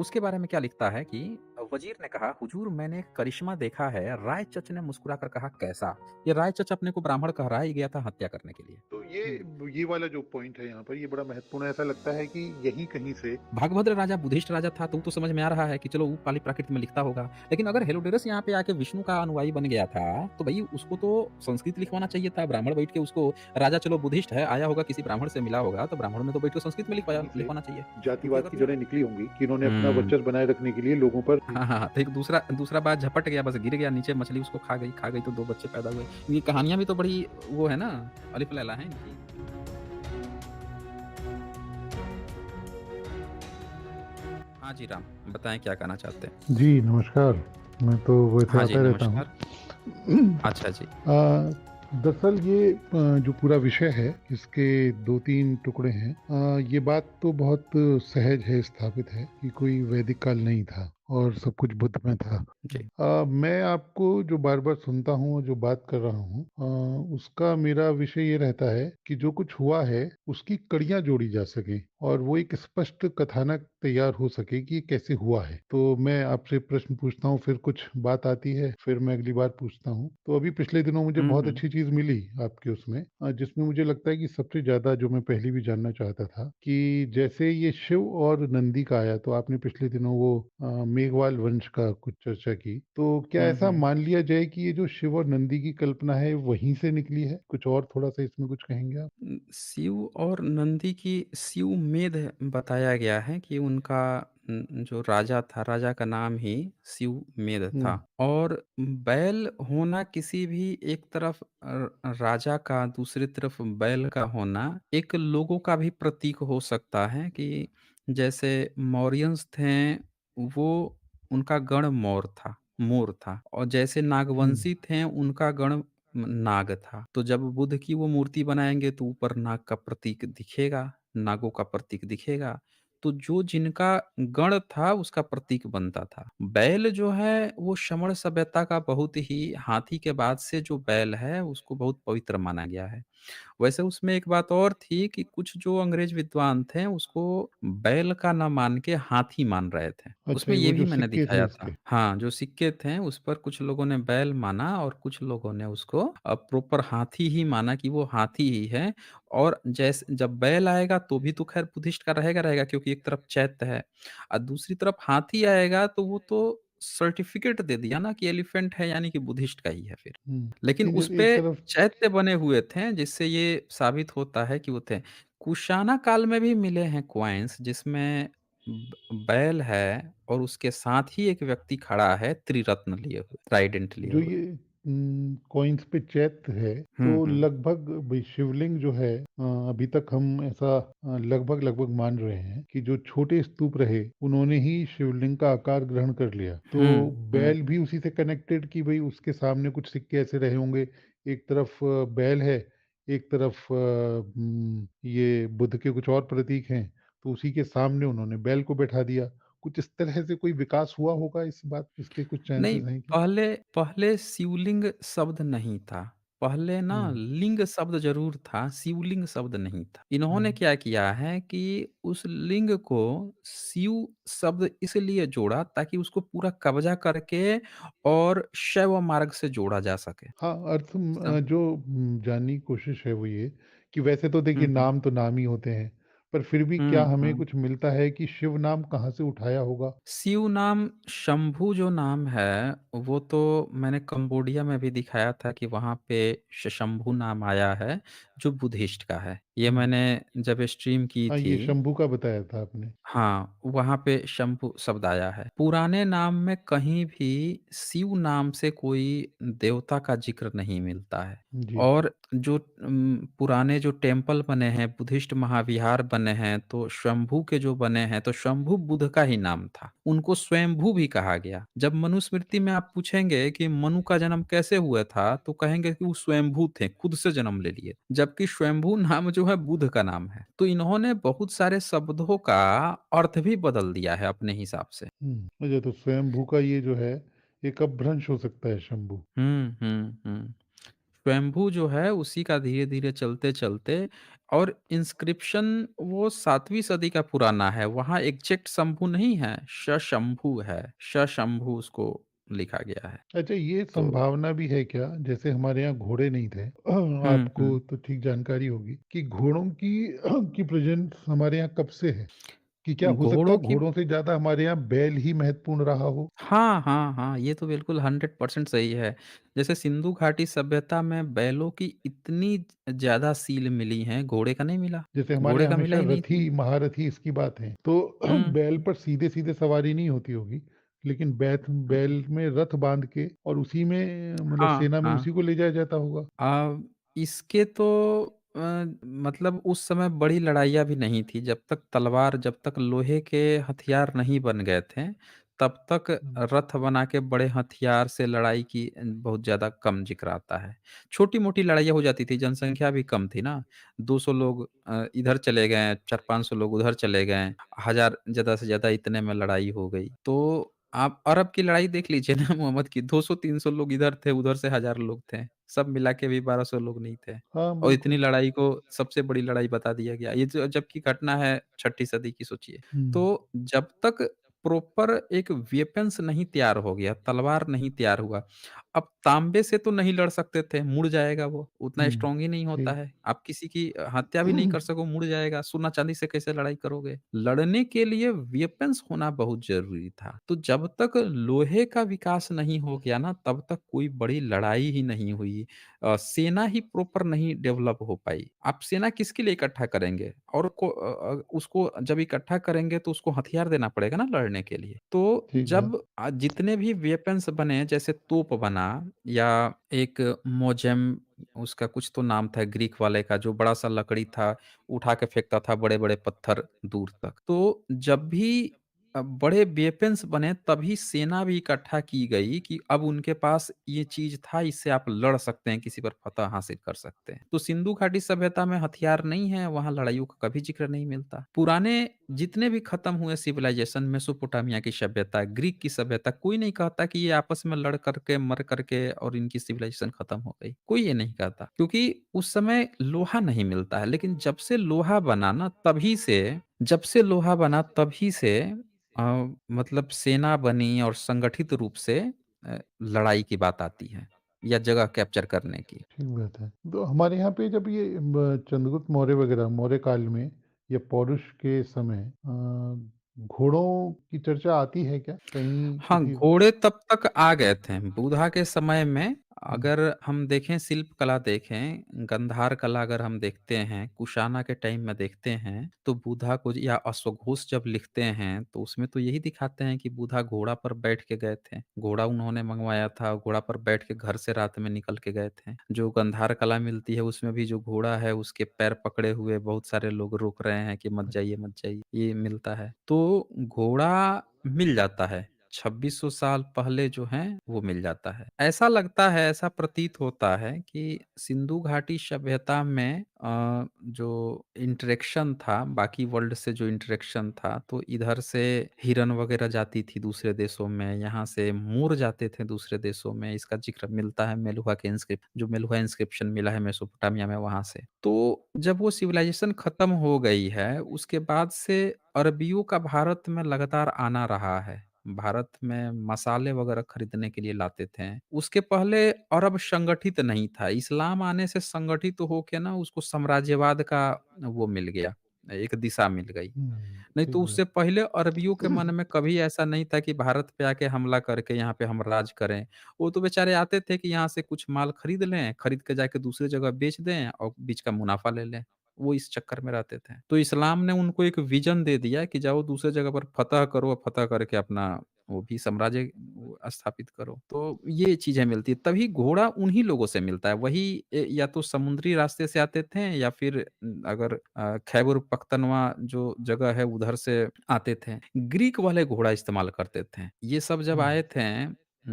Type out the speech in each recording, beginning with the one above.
उसके बारे में क्या लिखता है कि वजीर ने कहा, हुजूर मैंने एक करिश्मा देखा है। राय चच ने मुस्कुराकर कहा, कैसा? ये राय चच अपने को ब्राह्मण कह रहा है, ये गया था हत्या करने के लिए। तो ये वाला जो पॉइंट है यहाँ पर ये बड़ा महत्वपूर्ण है। ऐसा लगता है कि यहीं कहीं से भागभद्र राजा बुद्धिस्ट राजा था, तो समझ में आ रहा है कि चलो वो पाली प्राकृत में लिखता होगा। लेकिन अगर हेलोडेरस यहाँ पे आके विष्णु का अनुयायी बन गया था, तो भई उसको तो संस्कृत लिखवाना चाहिए था। ब्राह्मण बैठ के उसको, राजा चलो बुद्धिस्ट है, आया होगा किसी ब्राह्मण से मिला होगा, तो ब्राह्मण ने तो बैठ के संस्कृत में कहीं से लिखवाना चाहिए। क्योंकि जातिवाद अगर की जो जड़ें निकली होंगी कि इन्होंने अपना हुँ। वर्चस्व बनाए रखने के लिए लोगों पर हाँ, हाँ, हाँ। तो एक दूसरा दूसरा बात झपट गया, बस गिर गया नीचे, मछली उसको खा गई तो 2 बच्चे पैदा हुए। ये कहानियाँ भी तो बड़ी वो है ना, अलिफ लैला हैं इनकी। हाँ जी, राम, बताएँ क्या कहना चाहते हैं? जी, नमस्कार। मैं तो वैसे हाँ जी, आता रहता हूँ। नमस्कार। अच्छा जी। दरअसल ये जो पूरा विषय है, इसके 2-3 टुकड़े हैं। ये बात तो बहुत सहज है, स्थापित है कि कोई वैदिक काल नहीं था और सब कुछ बुद्ध में था। जी। मैं आपको जो बार-बार सुनता हूँ और जो बात कर रहा हूँ उसका मेरा विषय ये रहता है कि जो कुछ हुआ है, उसकी कड़ियाँ जोड़ी जा सकें और वो एक स्पष्ट कथानक तैयार हो सके कि ये कैसे हुआ है। तो मैं आपसे प्रश्न पूछता हूँ, फिर कुछ बात आती है, फिर मैं अगली बार पूछता हूँ। तो अभी पिछले दिनों मुझे हुँ, बहुत हुँ। अच्छी चीज़ मिली आपके उसमें जिसमें मुझे लगता है कि सबसे ज़्यादा जो मैं पहले भी जानना चाहता था कि जैसे ये शिव और नंदी का आया, तो आपने पिछले दिनों वो मेघवाल वंश का कुछ चर्चा की। तो क्या हुँ, ऐसा हुँ। मान लिया जाए कि ये जो शिव और नंदी की कल्पना है, वहीं से निकली है? कुछ और थोड़ा-सा इसमें कुछ कहेंगे आप? शिव और नंदी की शिवमेध बताया गया है कि उनका जो राजा था, राजा का नाम ही शिवमेध था। हुँ, और बैल होना किसी भी एक तरफ राजा का, दूसरी तरफ बैल का होना एक लोगों का भी प्रतीक हो सकता है कि जैसे मौर्यंस थे, वो उनका गण मोर था और जैसे हुँ, नागवंशी थे, उनका गण नाग था। तो जब बुद्ध की वो मूर्ति बनाएँगे तो ऊपर नाग का प्रतीक दिखेगा, नागों का प्रतीक दिखेगा। तो जो जिनका गण था उसका प्रतीक बनता था। बैल जो है वो श्रमण सभ्यता का बहुत ही, हाथी के बाद से जो बैल है उसको बहुत पवित्र माना गया है। वैसे उसमें एक बात और थी कि कुछ जो अंग्रेज विद्वान थे उसको बैल का ना मान के हाथी मान रहे थे। अच्छा, उसमें ये ये वो भी जो मैंने सिक्के थे दिखाया था। इसके। हाँ, जो सिक्के थे उस पर कुछ लोगों ने बैल माना और कुछ लोगों ने उसको प्रॉपर हाथी ही माना कि वो हाथी ही है। और जैसे जब बैल आएगा तो भी तो ख़ैर बुद्धिस्ट का रहेगा क्योंकि एक तरफ चैत्य है और दूसरी तरफ हाथी आएगा तो वो तो सर्टिफ़िकेट दे दिया ना कि एलिफेंट है, यानी कि बुद्धिस्ट का ही है फिर। हुँ, लेकिन नहीं जैसे उसपे एक तरफ चैत्य बने हुए थे, जिससे ये साबित होता है कि वो थे। कुशाना काल में भी मिले हैं कॉइन्स जिसमें बैल है और उसके साथ ही एक व्यक्ति खड़ा है त्रिरत्न लिए हुए, ट्राइडेंट लिए जो हुए। ये कॉइन्स पे चैत्य है, हुँ, तो हुँ। लगभग भई शिवलिंग जो है अभी तक हम ऐसा लगभग-लगभग मान रहे हैं कि जो छोटे स्तूप रहे, उन्होंने ही शिवलिंग का आकार ग्रहण कर लिया। तो हुँ, हुँ। बैल भी उसी से कनेक्टेड कि भई उसके सामने कुछ सिक्के ऐसे रहे होंगे, एक तरफ बैल है, एक तरफ ये बुद्ध के कुछ और प्रतीक हैं, तो उसी के सामने उन्होंने बैल को बैठा दिया। कुछ इस तरह से कोई विकास हुआ होगा इस बात इसके कुछ नहीं, चांसेस हैं क्या? पहले पहले शिवलिंग शब्द नहीं था। पहले ना हुँ, लिंग शब्द ज़रूर था, शिवलिंग शब्द नहीं था। हुँ। इन्होंने क्या किया है कि उस लिंग को शिव शब्द इसलिए जोड़ा ताकि उसको पूरा कब्ज़ा करके और शैव मार्ग से जोड़ा जा सके। हाँ, अर्थ सम जो जानने की कोशिश है वो ये कि वैसे तो देखिए हुँ, हुँ। नाम तो नाम ही होते हैं, पर फिर भी क्या हुँ, हमें हुँ। कुछ मिलता है कि शिव नाम कहाँ से उठाया होगा? शिव नाम, शंभु जो नाम है, वो तो मैंने कंबोडिया में भी दिखाया था कि वहाँ पे शंभु नाम आया है, जो बुद्धिस्ट का है। ये हुँ। मैंने जब स्ट्रीम की हाँ, थी, ये शंभू का बताया था आपने। हाँ, वहाँ पे शंभु शब्द आया है। पुराने नाम में कहीं भी शिव नाम से कोई देवता का ज़िक्र नहीं मिलता है। जी। और जो पुराने जो टेम्पल बने हैं, बुद्धिस्ट महाविहार बने हैं, तो शंभू के जो बने हैं, तो शंभू बुद्ध का ही नाम था। उनको स्वयंभू भी कहा गया। जब मनुस्मृति में आप पूछेंगे कि मनु का जन्म कैसे हुआ था, तो कहेंगे कि वो स्वयंभू थे, खुद से जन्म ले लिए। जबकि स्वयंभू नाम जो है बुद्ध का नाम है। तो इन्होंने बहुत सारे शब्दों का अर्थ भी बदल दिया है अपने हिसाब से। अच्छा तो स्वयंभू का ये जो है, एक अपभ्रंश हो सकता है शंभू। हुँ, हुँ, हुँ। स्वयंभू जो है उसी का धीरे-धीरे चलते-चलते और इंस्क्रिप्शन वो 7वीं सदी का पुराना है, वहाँ एग्ज़ैक्ट शंभू नहीं है, शशंभू है, शशंभू उसको लिखा गया है। अच्छा, ये तो संभावना भी है क्या, जैसे हमारे यहाँ घोड़े नहीं थे, हुँ, आपको हुँ। तो ठीक जानकारी होगी कि घोड़ों की की प्रेज़ेंस हमारे यहाँ कब से है? कि क्या हो सकता है घोड़ों की घोड़ों से ज़्यादा हमारे यहाँ बैल ही महत्वपूर्ण रहा हो? हाँ, हाँ, हाँ, ये तो बिल्कुल 100% सही है। जैसे सिंधु घाटी सभ्यता में बैलों की इतनी ज़्यादा सील मिली हैं, घोड़े का नहीं मिला। जैसे हमारे घोड़े यहाँ का मिला हमेशा ही नहीं रथी, था। महारथी इसकी बात है। तो हुँ, बैल पर सीधे-सीधे सवारी नहीं होती होगी, लेकिन हुँ। बैल में रथ बाँध के और उसी में मतलब हाँ, सेना में हाँ। उसी को ले जाया जाता होगा? इसके तो अ, मतलब उस समय बड़ी लड़ाइयाँ भी नहीं थी, जब तक तलवार जब तक लोहे के हथियार नहीं बन गए थे, तब तक हुँ, रथ बना के बड़े हथियार से लड़ाई की बहुत ज़्यादा कम ज़िक्र आता है। छोटी-मोटी लड़ाइयाँ हो जाती थी, जनसंख्या भी कम थी ना, 200 लोग इधर चले गए, 400-500 लोग उधर चले गए, 1000 ज़्यादा से ज़्यादा इतने में लड़ाई हो गई। तो आप अरब की लड़ाई देख लीजिए ना मोहम्मद की 200-300 लोग इधर थे, उधर से 1000 लोग थे। सब मिला के भी 1200 लोग नहीं थे। हाँ, और इतनी बिल्कुल। लड़ाई को सबसे बड़ी लड़ाई बता दिया गया। ये जो जबकि घटना है 6ठी सदी की सोचिए। हुँ, तो जब तक प्रॉपर एक वेपन्स नहीं तैयार हो गया, तलवार नहीं तैयार हुआ। अब तांबे से तो नहीं लड़ सकते थे, मुड़ जाएगा वो, उतना हुँ, स्ट्रॉन्ग ही नहीं होता ठीक। है। आप किसी की हत्या भी नहीं कर सको, मुड़ जाएगा। सोना-चांदी से कैसे लड़ाई करोगे? लड़ने के लिए वेपन्स होना बहुत ज़रूरी था। तो जब तक लोहे का विकास नहीं हो गया ना, तब तक कोई बड़ी लड़ाई ही नहीं हुई। सेना ही प्रॉपर नहीं डेवलप हो पाई। आप सेना किसके लिए इकट्ठा करेंगे? और उसको जब इकट्ठा करेंगे तो उसको हथियार देना पड़ेगा ना लड़ने के लिए। तो ठीक बात। जब जितने भी वेपन्स बने जैसे तोप बना या एक मोजेम उसका कुछ तो नाम था ग्रीक वाले का जो बड़ा-सा लकड़ी था, उठा के फेंकता था बड़े-बड़े पत्थर दूर तक। तो जब भी बड़े वेपन्स बने तभी सेना भी इकट्ठा की गई कि अब उनके पास ये चीज़ था इससे आप लड़ सकते हैं, किसी पर फतह हासिल कर सकते हैं। तो सिंधु घाटी सभ्यता में हथियार नहीं है, वहाँ लड़ाइयों का कभी ज़िक्र नहीं मिलता। पुराने जितने भी खत्म हुए सिविलाइज़ेशन मेसोपोटामिया की सभ्यता, ग्रीक की सभ्यता, कोई नहीं कहता कि ये आपस में लड़ करके, मर करके और इनकी सिविलाइज़ेशन खत्म हो गई। कोई ये नहीं कहता क्योंकि उस समय लोहा नहीं मिलता है। लेकिन जब से लोहा बना तभी से अ, मतलब सेना बनी और संगठित रूप से लड़ाई की बात आती है या जगह कैप्चर करने की। ठीक बात है। तो हमारे यहाँ पे जब ये चंद्रगुप्त मौर्य वगैरह मौर्य काल में या पौरुष के समय घोड़ों की चर्चा आती है क्या? कहीं हाँ, किसी घोड़े तब तक आ गए थे। बुधा के समय में हुँ, अगर हम देखें शिल्प कला देखें, गंधार कला अगर हम देखते हैं, कुशाना के टाइम में देखते हैं, तो बुधा को या अश्वघोष जब लिखते हैं, तो उसमें तो यही दिखाते हैं कि बुधा घोड़ा पर बैठ के गए थे। घोड़ा उन्होंने मँगवाया था, घोड़ा पर बैठ के घर से रात में निकल के गए थे। जो गंधार कला मिलती है, उसमें भी जो घोड़ा है, उसके पैर पकड़े हुए बहुत सारे लोग रोक रहे हैं कि मत जाइए, ये मिलता है। तो घोड़ा मिल जाता है। 2600 साल पहले जो हैं, वो मिल जाता है। ऐसा लगता है, ऐसा प्रतीत होता है कि सिंधु घाटी सभ्यता में जो इंटरेक्शन था, बाकी वर्ल्ड से जो इंटरेक्शन था, तो इधर से हिरन वगैरह जाती थी दूसरे देशों में, यहाँ से मोर जाते थे दूसरे देशों में। इसका ज़िक्र मिलता है मेलुहा इंस्क्रिप्शन मिला है मेसोपोटामिया में, वहाँ से। तो जब वो सिविलाइज़ेशन खत्म हो गई है, उसके बाद से अरबियों का भारत में लगातार आना रहा है। भारत में मसाले वगैरह खरीदने के लिए लाते थे। उसके पहले अरब संगठित नहीं था। इस्लाम आने से संगठित होके ना उसको साम्राज्यवाद का वो मिल गया, एक दिशा मिल गई। हुँ, नहीं तो ठीक उससे बात। पहले अरबियों के मन में कभी ऐसा नहीं था कि भारत पे आके हमला करके यहाँ पे हम राज करें। वो तो बेचारे आते थे कि यहाँ से कुछ माल खरीद लें, खरीद के जाके दूसरी जगह बेच दें और बीच का मुनाफ़ा ले लें। वो इस चक्कर में रहते थे। तो इस्लाम ने उनको एक विज़न दे दिया कि जाओ दूसरे जगह पर फ़तह करो और फ़तह करके अपना वो भी साम्राज्य वो स्थापित करो। तो ये चीज़ें मिलती हैं। तभी घोड़ा उन्हीं लोगों से मिलता है। वही या तो समुद्री रास्ते से आते थे या फिर अगर खैबर पख्तनवा जो जगह है उधर से आते थे। ग्रीक वाले घोड़ा इस्तेमाल करते थे। ये सब जब हुँ, आए थे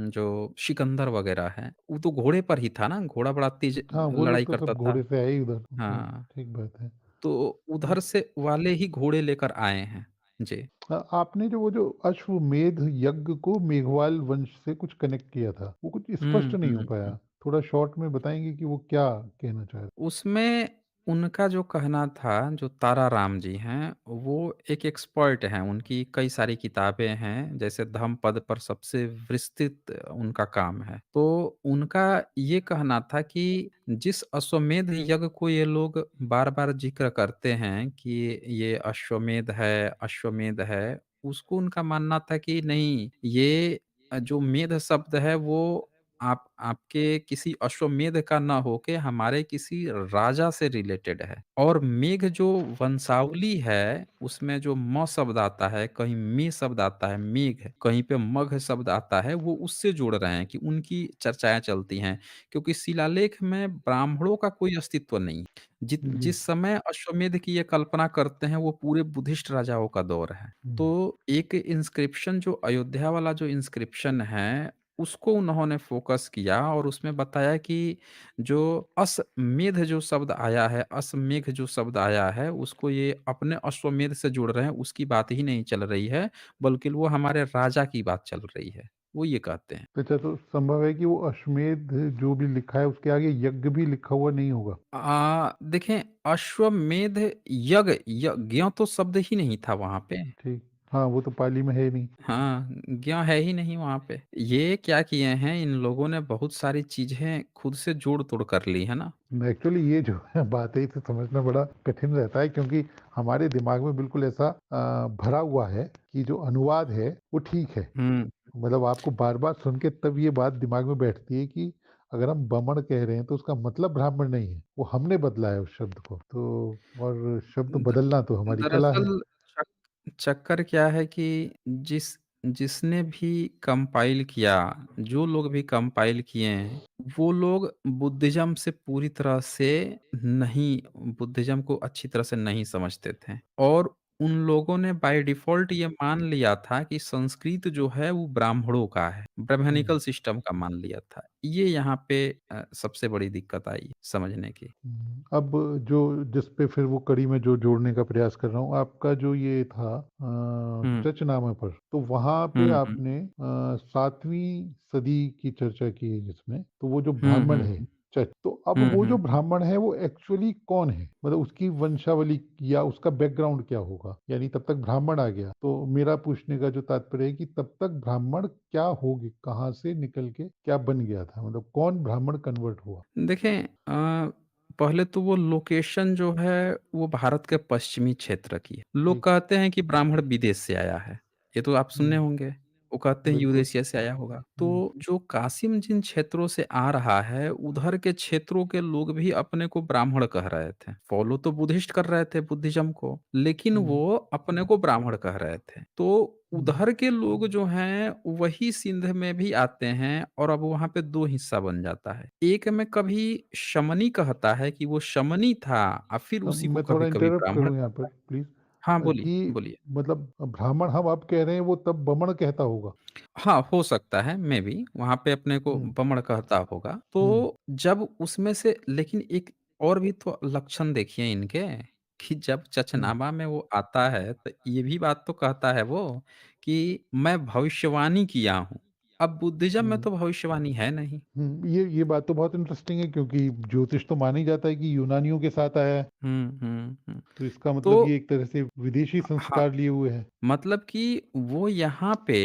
जो सिकंदर वगैरह है, वो तो घोड़े पर ही था ना, घोड़ा बड़ा तेज़ हाँ, वो लड़ाई लोग तो करता सब था। घोड़े से आए ही उधर। हुँ, हाँ, ठीक बात है। तो उधर से वाले ही घोड़े लेकर आए हैं। जी। आपने जो वो जो अश्वमेध यज्ञ को मेघवाल वंश से कुछ कनेक्ट किया था, वो कुछ हुँ, स्पष्ट नहीं हो हुँ, हुँ। पाया। थोड़ा शॉर्ट में बताएँगे कि वो क्या कहना चाह रहे? उसमें उनका जो कहना था, जो ताराराम जी हैं, वो एक एक्सपर्ट हैं, उनकी कई सारी किताबें हैं, जैसे धम्मपद पर सबसे विस्तृत उनका काम है। तो उनका ये कहना था कि जिस अश्वमेध यज्ञ को ये लोग बार-बार ज़िक्र करते हैं कि ये अश्वमेध है, उसको उनका मानना था कि नहीं, ये जो मेध शब्द है वो आपके किसी अश्वमेध का ना होके हमारे किसी राजा से रिलेटेड है। और मेघ जो वंशावली है, उसमें जो म शब्द आता है, कहीं में शब्द आता है मेघ, कहीं पे मघ शब्द आता है, वो उससे जोड़ रहे हैं कि उनकी चर्चाएँ चलती हैं। क्योंकि शिलालेख में ब्राह्मणों का कोई अस्तित्व नहीं है। जी। जिस समय अश्वमेध की ये कल्पना करते हैं, वो पूरे बुद्धिस्ट राजाओं का दौर है। हुँ। तो एक इंस्क्रिप्शन जो अयोध्या वाला जो इंस्क्रिप्शन है, उसको उन्होंने फ़ोकस किया और उसमें बताया कि जो अश्वमेध जो शब्द आया है, अश्वमेघ जो शब्द आया है, उसको ये अपने अश्वमेध से जोड़ रहे हैं, उसकी बात ही नहीं चल रही है, बल्कि वो हमारे राजा की बात चल रही है। वो ये कहते हैं। अच्छा, तो संभव है कि वो अश्वमेध जो भी लिखा है उसके आगे यज्ञ भी लिखा हुआ नहीं होगा? देखें, अश्वमेध यज्ञ तो शब्द ही नहीं था वहाँ पे। ठीक। हाँ, वो तो पाली में है नहीं। हाँ, ज्ञ है ही नहीं वहाँ पे। ये क्या किए हैं, इन लोगों ने बहुत सारी चीज़ें खुद से जोड़-तोड़ कर ली, है ना? एक्चुअली ये जो है बात है इसे समझना बड़ा कठिन रहता है, क्योंकि हमारे दिमाग में बिल्कुल ऐसा भरा हुआ है कि जो अनुवाद है वो ठीक है। हुँ। मतलब आपको बार-बार सुन के तब ये बात दिमाग में बैठती है कि अगर हम बमण कह रहे हैं तो उसका मतलब ब्राह्मण नहीं है, वो हमने बदला है उस शब्द को। तो और शब्द द बदलना तो हमारी कला है। दरअसल चक्कर क्या है कि जिसने भी कंपाइल किया, जो लोग भी कंपाइल किए हैं, वो लोग बुद्धिज़्म से पूरी तरह से नहीं बुद्धिज़्म को अच्छी तरह से नहीं समझते थे। और उन लोगों ने बाय डिफ़ॉल्ट ये मान लिया था कि संस्कृत जो है वो ब्राह्मणों का है, हुँ। ब्राह्मणिकल सिस्टम का मान लिया था। ये यहाँ पे सबसे बड़ी दिक्कत आई समझने की। अब जो जिस पे फिर वो कड़ी में जो जोड़ने का प्रयास कर रहा हूँ, आपका जो ये था हुँ। चचनामा पर, तो वहाँ पे हुँ, हुँ। आपने 7वीं सदी की चर्चा की है जिसमें, तो वो जो हुँ, ब्राह्मण हुँ, है, हुँ। चच तो अब हुँ, वो जो हुँ, हुँ। ब्राह्मण है वो एक्चुअली कौन है? मतलब उसकी वंशावली या उसका बैकग्राउंड क्या होगा? यानी तब तक ब्राह्मण आ गया, तो मेरा पूछने का जो तात्पर्य है कि तब तक ब्राह्मण क्या हो ग कहाँ से निकल के क्या बन गया था? मतलब कौन ब्राह्मण कन्वर्ट हुआ? देखें पहले तो वो लोकेशन जो है, वो भारत के पश्चिमी क्षेत्र की है। लोग ठीक। कहते हैं कि ब्राह्मण विदेश से आया है। ये तो आप सुने हुँ, होंगे। वो कहते हैं बिल्कुल। यूरेशिया से आया होगा। हुँ, तो जो कासिम जिन क्षेत्रों से आ रहा है, उधर के क्षेत्रों के लोग भी अपने को ब्राह्मण कह रहे थे। फ़ॉलो तो बुद्धिस्ट कर रहे थे बुद्धिज़्म को, लेकिन हुँ, वो अपने को ब्राह्मण कह रहे थे। तो हुँ। उधर के लोग जो हैं, वही सिंध में भी आते हैं और अब वहाँ पे 2 हिस्सा बन जाता है। एक में कभी शमनी कहता है कि वो शमनी था और फिर उसी को मैं थोड़ा कभी-कभी इंटरप्ट ब्राह्मण करूँ यहाँ पर कहता है। प्लीज़, हाँ, बोलिए, कि बोलिए। मतलब ब्राह्मण हम अब कह रहे हैं वो तब बमण कहता होगा। हाँ, हो सकता है मेबी वहाँ पे अपने को हुँ, बमण कहता होगा। हुँ, तो जब उसमें से लेकिन एक और भी तो लक्षण देखिए इनके कि जब हुँ, चचनामा में वो आता है तो ये भी बात तो कहता है वो कि मैं भविष्यवाणी किया हूँ। अब बुद्धिज़्म में हुँ, तो भविष्यवाणी है नहीं। हुँ। ये बात तो बहुत इंटरेस्टिंग है, क्योंकि ज्योतिष तो माना ही जाता है कि यूनानियों के साथ आया है, हुँ, हुँ, हुँ। तो इसका मतलब ये तो एक तरह से विदेशी हाँ, संस्कार लिए हुए है। मतलब कि वो यहाँ पे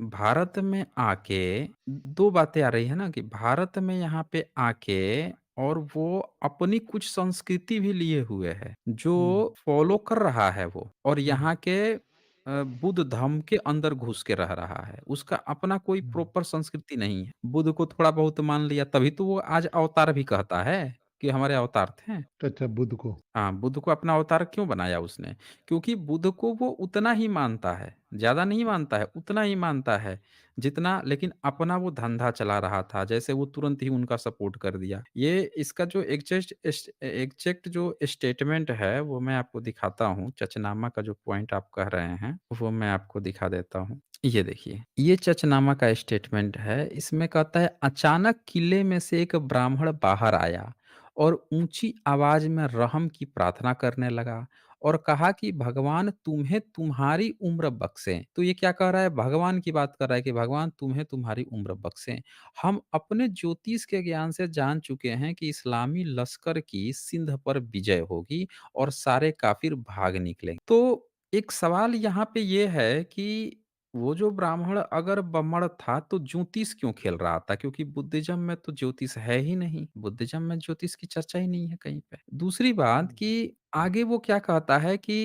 भारत में आके 2 बातें आ रही है ना कि भारत में यहाँ पे आके और वो अपनी कुछ संस्कृति भी लिए हुए है, हुँ, जो फ़ॉलो कर रहा है वो और हुँ, यहाँ के बुद्ध धर्म के अंदर घुस के रह रहा है। उसका अपना कोई हुँ। प्रॉपर संस्कृति नहीं है। बुद्ध को थोड़ा बहुत मान लिया तभी तो वो आज अवतार भी कहता है कि हमारे अवतार थे। अच्छा, बुध को। हाँ, बुद्ध को अपना अवतार क्यों बनाया उसने? क्योंकि बुद्ध को वो उतना ही मानता है, ज़्यादा नहीं मानता है, उतना ही मानता है, जितना लेकिन अपना वो धंधा चला रहा था, जैसे वो तुरंत ही उनका सपोर्ट कर दिया। ये इसका जो एग्ज़ैक्ट जो स्टेटमेंट है, वो मैं आपको दिखाता हूँ, चचनामा का जो पॉइंट आप कह रहे हैं, वो मैं आपको दिखा देता हूँ। ये देखिए, ये चचनामा का स्टेटमेंट है, इसमें कहता है, "अचानक किले में से एक ब्राह्मण बाहर आया और ऊँची आवाज़ में रहम की प्रार्थना करने लगा और कहा कि भगवान तुम्हें तुम्हारी उम्र बख्शें। तो ये क्या कह रहा है? भगवान की बात कर रहा है कि भगवान तुम्हें तुम्हारी उम्र बख्शें। हम अपने ज्योतिष के ज्ञान से जान चुके हैं कि इस्लामी लश्कर की सिंध पर विजय होगी और सारे काफिर भाग निकलेंगे। तो एक सवाल यहाँ पे ये है कि वो जो ब्राह्मण अगर ब्राह्मण था तो ज्योतिष क्यों खेल रहा था? क्योंकि बुद्धिज़्म में तो ज्योतिष है ही नहीं। बुद्धिज़्म में ज्योतिष की चर्चा ही नहीं है कहीं पे। दूसरी बात हुँ, कि आगे वो क्या कहता है कि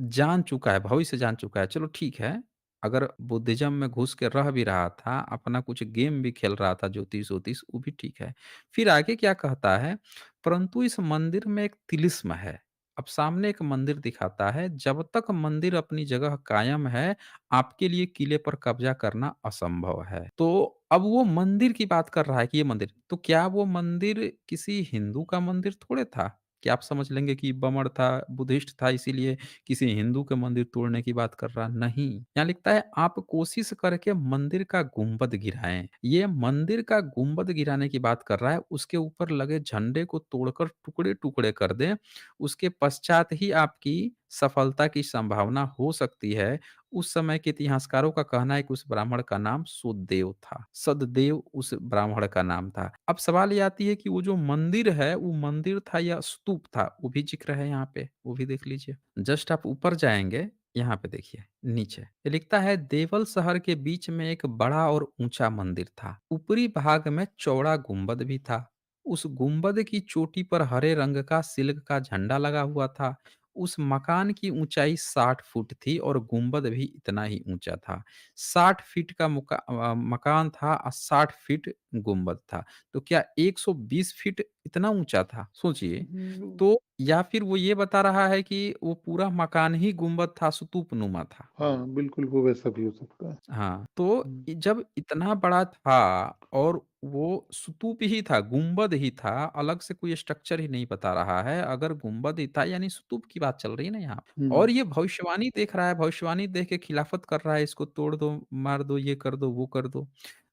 जान चुका है, भविष्य जान चुका है। चलो ठीक है, अगर बुद्धिज़्म में घुस के रह भी रहा था, अपना कुछ गेम भी खेल रहा था ज्योतिष-वोतिष, वो भी ठीक है। फिर आगे क्या कहता है, परंतु इस मंदिर में एक तिलिस्म है। अब सामने एक मंदिर दिखाता है, जब तक मंदिर अपनी जगह कायम है, आपके लिए किले पर कब्ज़ा करना असंभव है। तो अब वो मंदिर की बात कर रहा है कि ये मंदिर, तो क्या वो मंदिर किसी हिंदू का मंदिर थोड़े था? कि आप समझ लेंगे कि बमण था, बुद्धिस्ट था इसीलिए किसी हिंदू के मंदिर तोड़ने की बात कर रहा, नहीं। यहाँ लिखता है आप कोशिश करके मंदिर का गुंबद गिराएँ। ये मंदिर का गुंबद गिराने की बात कर रहा है, उसके ऊपर लगे झंडे को तोड़कर टुकड़े-टुकड़े कर दें, उसके पश्चात ही आपकी सफलता की संभावना हो सकती है। उस समय के इतिहासकारों का कहना है कि उस ब्राह्मण का नाम सुददेव था। सददेव उस ब्राह्मण का नाम था। अब सवाल ये आती है कि वो जो मंदिर है, वो मंदिर था या स्तूप था? वो भी ज़िक्र है यहाँ पे, वो भी देख लीजिए। जस्ट आप ऊपर जाएँगे, यहाँ पे देखिए, नीचे। ये लिखता है देवल शहर के बीच में एक बड़ा और ऊँचा मंदिर था। ऊपरी भाग में चौड़ा गुंबद भी था। उस गुंबद की चोटी पर हरे रंग का सिल्क का झंडा लगा हुआ था। उस मकान की ऊंचाई 60 फुट थी और गुंबद भी इतना ही ऊंचा था। 60 फीट का मकान था और 60 फीट गुंबद था। तो क्या 120 फीट इतना ऊंचा था? सोचिए। हुँ, तो या फिर वो ये बता रहा है कि वो पूरा मकान ही गुंबद था, स्तूपनुमा था। हाँ, बिल्कुल वो वैसा भी हो सकता है। हाँ, तो हुँ, जब इतना बड़ा था और वो स्तूप ही था, गुंबद ही था, अलग से कोई स्ट्रक्चर ही नहीं बता रहा है। अगर गुंबद ही था यानी स्तूप की बात चल रही है ना यहाँ। हुँ। और ये भविष्यवाणी देख रहा है, भविष्यवाणी देख के खिलाफत कर रहा है, इसको तोड़ दो, मार दो, ये कर दो, वो कर दो।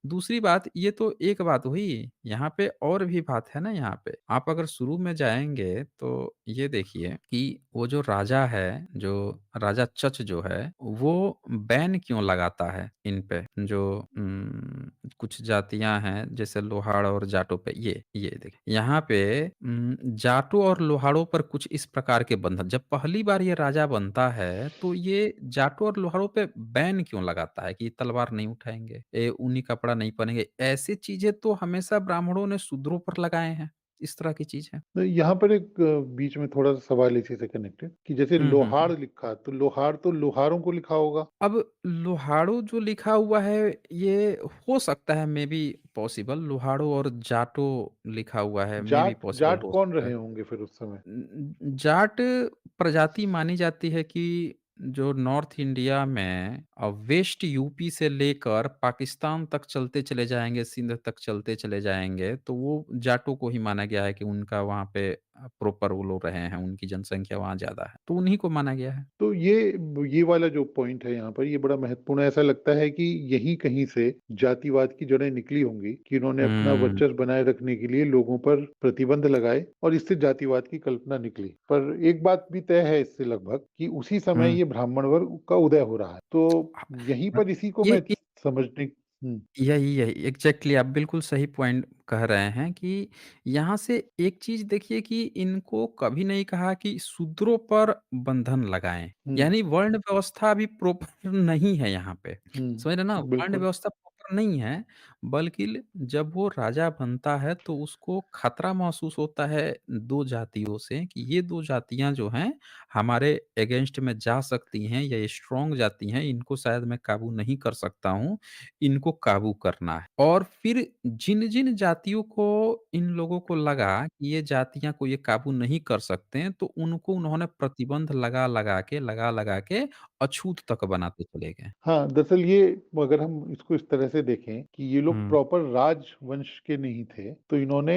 दूसरी बात, ये तो एक बात हुई, यहाँ पे और भी बात है ना यहाँ पे। आप अगर शुरू में जाएँगे तो ये देखिए कि वो जो राजा है, जो राजा चच जो है, वो बैन क्यों लगाता है इन पे? जो कुछ जातियाँ हैं जैसे लोहाड़ और जाटों पे, ये देखिए। यहाँ पे जाटों और लोहाड़ों पर कुछ इस प्रकार के बंधन, जब पहली बार ये राजा बनता है, तो ये जाटों और लोहाड़ों पे बैन क्यों लगाता है कि तलवार नहीं उठाएँगे, ऊनी कपड़ा नहीं पहनेंगे। ऐसी चीज़ें तो हमेशा ब्राह्मणों ने शूद्रों पर लगाए हैं, इस तरह की चीज़ है। तो यहाँ पर एक बीच में थोड़ा-सा सवाल इसी से कनेक्टेड कि जैसे हुँ, हुँ, लोहाड़ हुँ। लिखा, तो लोहार तो लोहारों को लिखा होगा? अब लोहाड़ू जो लिखा हुआ है, ये हो सकता है मे बी पॉसिबल, लोहाड़ू और जाटो लिखा हुआ है, may be Jat possible Jat हो कौन सकता है। रहे होंगे फिर उस समय? जाट प्रजाति मानी जाती है कि जो नॉर्थ इंडिया में वेस्ट यूपी से लेकर पाकिस्तान तक चलते चले जाएँगे, सिंध तक चलते चले जाएँगे, तो वो जाटों को ही माना गया है कि उनका वहाँ पे प्रॉपर वो लोग रहे हैं, उनकी जनसंख्या वहाँ ज़्यादा है, तो उन्हीं को माना गया है। तो ये वाला जो पॉइंट है यहाँ पर ये बड़ा महत्वपूर्ण है। ऐसा लगता है कि यहीं कहीं से जातिवाद की जड़ें निकली होंगी कि इन्होंने अपना हुँ, वर्चस्व बनाए रखने के लिए लोगों पर प्रतिबंध लगाए और इससे जातिवाद की कल्पना निकली। पर एक बात भी तय है इससे लगभग कि उसी समय हुँ। ये ब्राह्मण वर्ग का उदय हो रहा है। तो यहीं हाँ, पर इसी को ये मैं समझने हुँ, यही एग्ज़ैक्टली आप बिल्कुल सही पॉइंट कह रहे हैं कि यहाँ से एक चीज़ देखिए कि इनको कभी नहीं कहा कि शूद्रों पर बंधन लगाएँ। हुँ, यानी वर्ण व्यवस्था अभी प्रॉपर नहीं है यहाँ पे। समझ रहे ना? हुँ, वर्ण बिल्कुल। व्यवस्था प्रॉपर नहीं है, बल्कि जब वो राजा बनता है तो उसको खतरा महसूस होता है 2 जातियों से कि ये 2 जातियाँ जो हैं, हमारे अगेंस्ट में जा सकती हैं, ये स्ट्रॉन्ग जाति हैं, इनको शायद मैं काबू नहीं कर सकता हूँ। इनको काबू करना है। और फिर जिन-जिन जातियों को इन लोगों को लगा कि ये जातियाँ को ये काबू नहीं कर सकते हैं, तो उनको उन्होंने प्रतिबंध लगा-लगा के अछूत तक बनाते चले गए। हाँ, दरअसल ये अगर हम इसको इस तरह से देखें कि ये हुँ, प्रॉपर राजवंश के नहीं थे, तो इन्होंने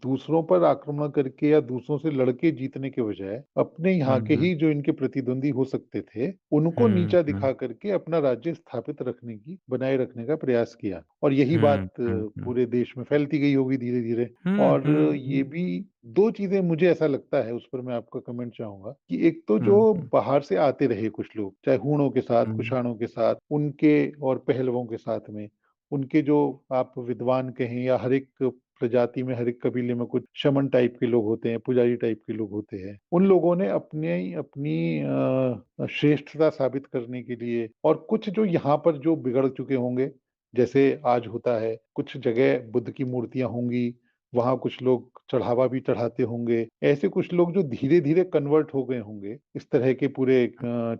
दूसरों पर आक्रमण करके या दूसरों से लड़के जीतने के बजाय अपने हुँ, यहाँ के हुँ, ही जो इनके प्रतिद्वंदी हो सकते थे, उनको हुँ, नीचा हुँ, दिखा करके अपना राज्य स्थापित रखने की बनाए रखने का प्रयास किया और यही बात हुँ, हुँ, हुँ, पूरे देश में फैलती गई होगी धीरे-धीरे हुँ, और हुँ, ये हुँ, भी 2 चीज़ें मुझे ऐसा लगता है, उस पर मैं आपका कमेंट चाहूँगा कि एक तो हुँ, जो हुँ, बाहर से आते रहे कुछ लोग, चाहे हूणों के साथ, हुँ, कुषाणों के साथ, उनके और पहलवों के साथ में, उनके जो आप विद्वान कहें या हर एक प्रजाति में, हर एक कबीले में कुछ शमन टाइप के लोग होते हैं, पुजारी टाइप के लोग होते हैं। उन लोगों ने अपनी श्रेष्ठता साबित करने के लिए और कुछ जो यहाँ पर जो बिगड़ चुके होंगे, जैसे आज होता है, कुछ जगह बुद्ध की मूर्तियाँ होंगी, वहाँ कुछ लोग चढ़ावा भी चढ़ाते होंगे। ऐसे कुछ लोग जो धीरे-धीरे कन्वर्ट हो गए होंगे, इस तरह के पूरे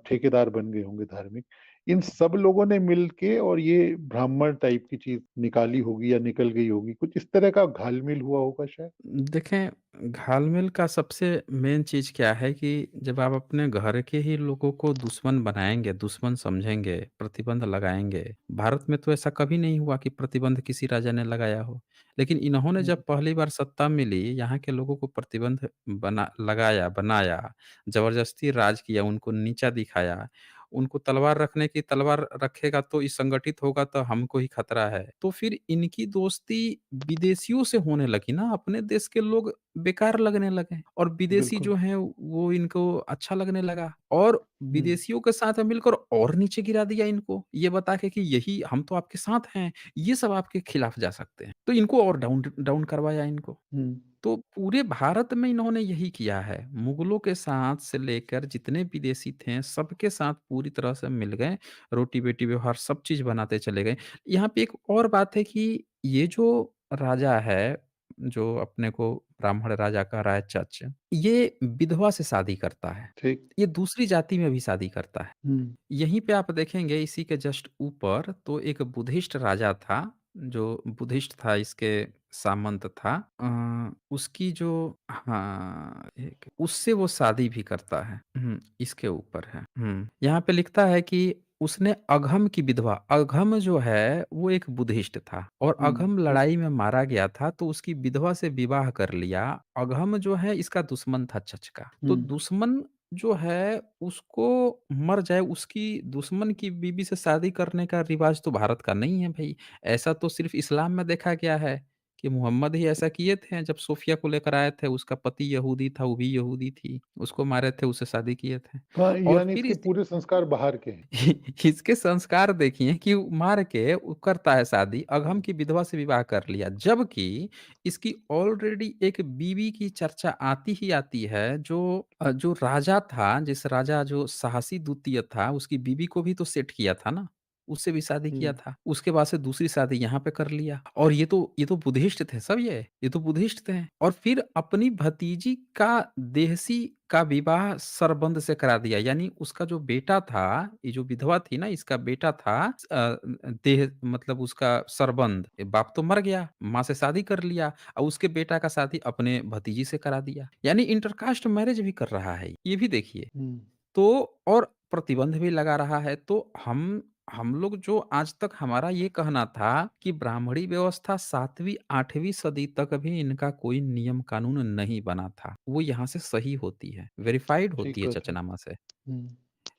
ठेकेदार बन गए होंगे धार्मिक। इन सब लोगों ने मिलके और ये ब्राह्मण टाइप की चीज़ निकाली होगी या निकल गई होगी, कुछ इस तरह का घाल-मेल हुआ होगा शायद? देखें, घाल-मेल का सबसे मेन चीज़ क्या है कि जब आप अपने घर के ही लोगों को दुश्मन बनाएँगे, दुश्मन समझेंगे, प्रतिबंध लगाएँगे। भारत में तो ऐसा कभी नहीं हुआ कि प्रतिबंध किसी राजा ने लगाया हो। लेकिन इन्होंने हुँ, जब पहली बार सत्ता मिली, यहाँ के लोगों को प्रतिबंध बनाया, ज़बरदस्ती राज किया, उनको नीचा दिखाया। उनको तलवार रखने की तलवार रखेगा तो ये संगठित होगा तो हमको ही खतरा है। तो फिर इनकी दोस्ती विदेशियों से होने लगी ना, अपने देश के लोग बेकार लगने लगे और विदेशी बिल्कुल। जो हैं वो इनको अच्छा लगने लगा और हुँ, विदेशियों के साथ मिलकर और नीचे गिरा दिया इनको, ये बता के कि यही हम तो आपके साथ हैं, ये सब आपके खिलाफ जा सकते हैं। तो इनको और डाउन डाउन करवाया इनको। हुँ, तो पूरे भारत में इन्होंने यही किया है। मुगलों के साथ से लेकर जितने विदेशी थे, सबके साथ पूरी तरह से मिल गए, रोटी-बेटी व्यवहार सब चीज़ बनाते चले गए। यहाँ पे एक और बात है कि ये जो राजा है, जो अपने को ब्राह्मण राजा कह रहा है चच, ये विधवा से शादी करता है। ठीक। ये दूसरी जाति में भी शादी करता है। हुँ, यहीं पे आप देखेंगे इसी के जस्ट ऊपर तो एक बुद्धिस्ट राजा था, जो बुद्धिस्ट था इसके सामंत था। उसकी जो हाँ, एक उससे वो शादी भी करता है। इसके ऊपर है। यहाँ पे लिखता है कि उसने अघम की विधवा अघम जो है वो एक बुद्धिस्ट था और हुँ, अघम ठीक। लड़ाई में मारा गया था तो उसकी विधवा से विवाह कर लिया। अघम जो है इसका दुश्मन था चच का। हुँ, तो दुश्मन जो है उसको मर जाए उसकी दुश्मन की बीवी से शादी करने का रिवाज तो भारत का नहीं है भई। ऐसा तो सिर्फ़ इस्लाम में देखा गया है कि मुहम्मद ही ऐसा किए थे जब सोफिया को लेकर आए थे, उसका पति यहूदी था, वो भी यहूदी थी। उसको मारे थे, उससे शादी किए थे। हाँ, और यानी फिर इसके इस पूरे संस्कार बाहर के हैं। इसके संस्कार देखिए कि मार के वो करता है शादी, अघम हुँ, की विधवा से विवाह कर लिया। जबकि इसकी ऑलरेडी एक बीवी की चर्चा आती ही आती है जो राजा था, जिस राजा जो साहसी द्वितीय था, उसकी बीवी को भी तो सेट किया था ना, उससे भी शादी हुँ, किया था। उसके बाद से दूसरी शादी यहाँ पे कर लिया और ये तो बुद्धिस्ट थे सब ये तो बुद्धिस्ट थे और फिर अपनी भतीजी का देहसी का विवाह सरबंध से करा दिया। यानी उसका जो बेटा था, ये जो विधवा थी ना इसका बेटा था देह मतलब उसका सरबंध। बाप तो मर गया, माँ से शादी कर लिया और उसके बेटा का शादी अपने भतीजी से करा दिया। यानी इंटरकास्ट मैरिज भी कर रहा है, ये भी देखिए। हुँ, तो और प्रतिबंध भी लगा रहा है तो हम लोग जो आज तक हमारा ये कहना था कि ब्राह्मणी व्यवस्था 7वीं 8वीं सदी तक भी इनका कोई नियम कानून नहीं बना था। वो यहाँ से सही होती है, वेरिफाइड ठीक होती है कह रहे हैं। चचनामा से। हुँ,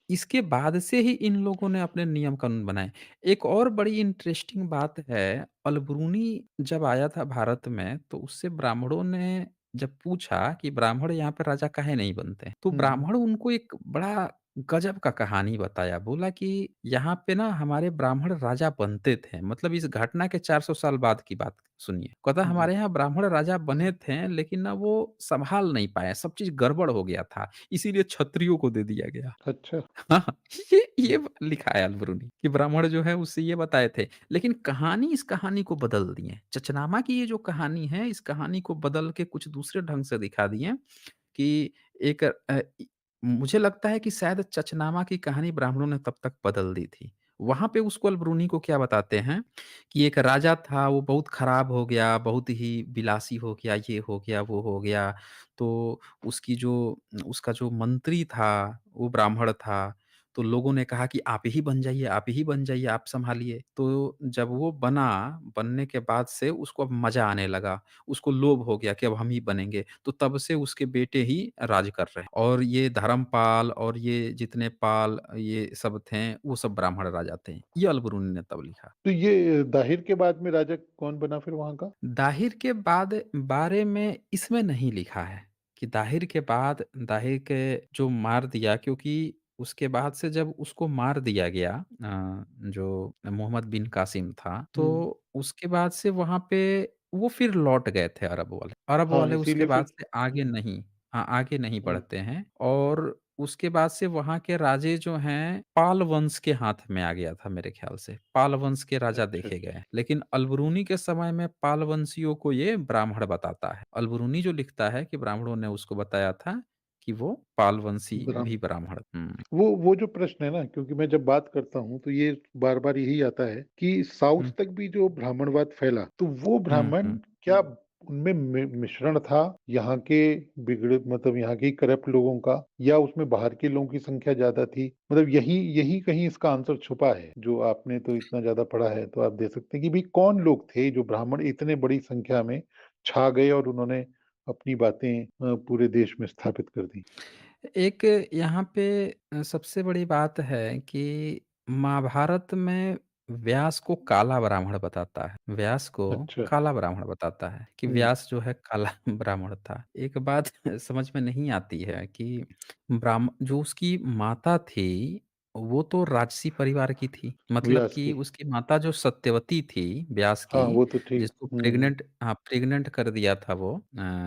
इसके बाद से ही इन लोगों ने अपने नियम कानून बनाए। एक और बड़ी इंटरेस्टिंग बात है, अलबरूनी जब आया था भारत में, तो उससे ब्राह्मणों ने जब पूछा कि ब्राह्मण यहाँ पे राजा काहे नहीं बनते? तो हुँ, हुँ, ब्राह्मण उनको एक बड़ा गज़ब का कहानी बताया। बोला कि यहाँ पे ना हमारे ब्राह्मण राजा बनते थे। मतलब इस घटना के 400 साल बाद की बात सुनिए। कहता जी। हमारे यहाँ ब्राह्मण राजा बने थे, लेकिन ना वो सँभाल नहीं पाए, सब चीज़ गड़बड़ हो गया था, इसीलिए क्षत्रियों को दे दिया गया। अच्छा। हाँ, हाँ, ये लिखा है अल-बरूनी कि ब्राह्मण जो है उससे ये बताए थे। लेकिन कहानी इस कहानी को बदल दिए। चचनामा की ये जो कहानी है, इस कहानी को बदल के कुछ दूसरे ढंग से दिखा दिए कि एक मुझे लगता है कि शायद चचनामा की कहानी ब्राह्मणों ने तब तक बदल दी थी। वहाँ पे उसको अल-बरूनी को क्या बताते हैं कि एक राजा था, वो बहुत खराब हो गया, बहुत ही विलासी हो गया, ये हो गया, वो हो गया। तो उसकी जो उसका जो मंत्री था, वो ब्राह्मण था। तो लोगों ने कहा कि आप ही बन जाइए, आप ही बन जाइए, आप सँभालिए। तो जब वो बना, बनने के बाद से उसको अब मज़ा आने लगा, उसको लोभ हो गया कि अब हम ही बनेंगे। तो तब से उसके बेटे ही राज कर रहे हैं और ये धर्मपाल और ये जितने पाल ये सब थे, वो सब ब्राह्मण राजा थे। ये अलबरूनी ने तब लिखा। तो ये दाहिर के बाद में राजा कौन बना फिर वहाँ का? दाहिर के बाद बारे में इसमें नहीं लिखा है कि दाहिर के बाद दाहिर के जो मार दिया क्योंकि उसके बाद से जब उसको मार दिया गया जो मोहम्मद बिन कासिम था, हुँ। तो उसके बाद से वहाँ पे वो फिर लौट गए थे अरब वाले। अरब हाँ, वाले उसके इसीलिए बाद फिर से आगे हुँ, नहीं हाँ, आगे नहीं हुँ। बढ़ते हैं और उसके बाद से वहाँ के राजे जो हैं, पाल वंश के हाथ में आ गया था मेरे ख़्याल से। पाल वंश के राजा अच्छा, देखे अच्छा। गए। लेकिन अलबरूनी के समय में पाल वंशियों को ये ब्राह्मण बताता है। अलबरूनी जो लिखता है कि ब्राह्मणों ने उसको बताया था कि वो पाल वंशी ब्राह्म भी ब्राह्मण हुँ। वो जो प्रश्न है ना, क्योंकि मैं जब बात करता हूँ तो ये बार-बार यही आता है कि साउथ हुँ, तक भी जो ब्राह्मणवाद फैला, तो वो हुँ, ब्राह्मण हुँ। क्या उनमें मिश्रण था यहाँ के बिगड़े मतलब यहाँ के करप्ट लोगों का, या उसमें बाहर के लोगों की संख्या ज़्यादा थी? मतलब यही यही कहीं इसका आंसर छुपा है, जो आपने तो इतना ज़्यादा पढ़ा है, तो आप दे सकते हैं कि भई कौन लोग थे जो ब्राह्मण इतने बड़ी संख्या में छा गए और उन्होंने अपनी बातें पूरे देश में स्थापित कर दी? एक यहाँ पे सबसे बड़ी बात है कि महाभारत में व्यास को काला ब्राह्मण बताता है। व्यास को अच्छा। काला ब्राह्मण बताता है कि हुँ, व्यास जो है काला ब्राह्मण था। एक बात समझ में नहीं आती है कि जो उसकी माता थी, वो तो राजसी परिवार की थी। मतलब व्यास कि की। उसकी माता जो सत्यवती थी व्यास हाँ, की, वो तो ठीक जिसको हुँ, हुँ। प्रेग्नेंट कर दिया था वो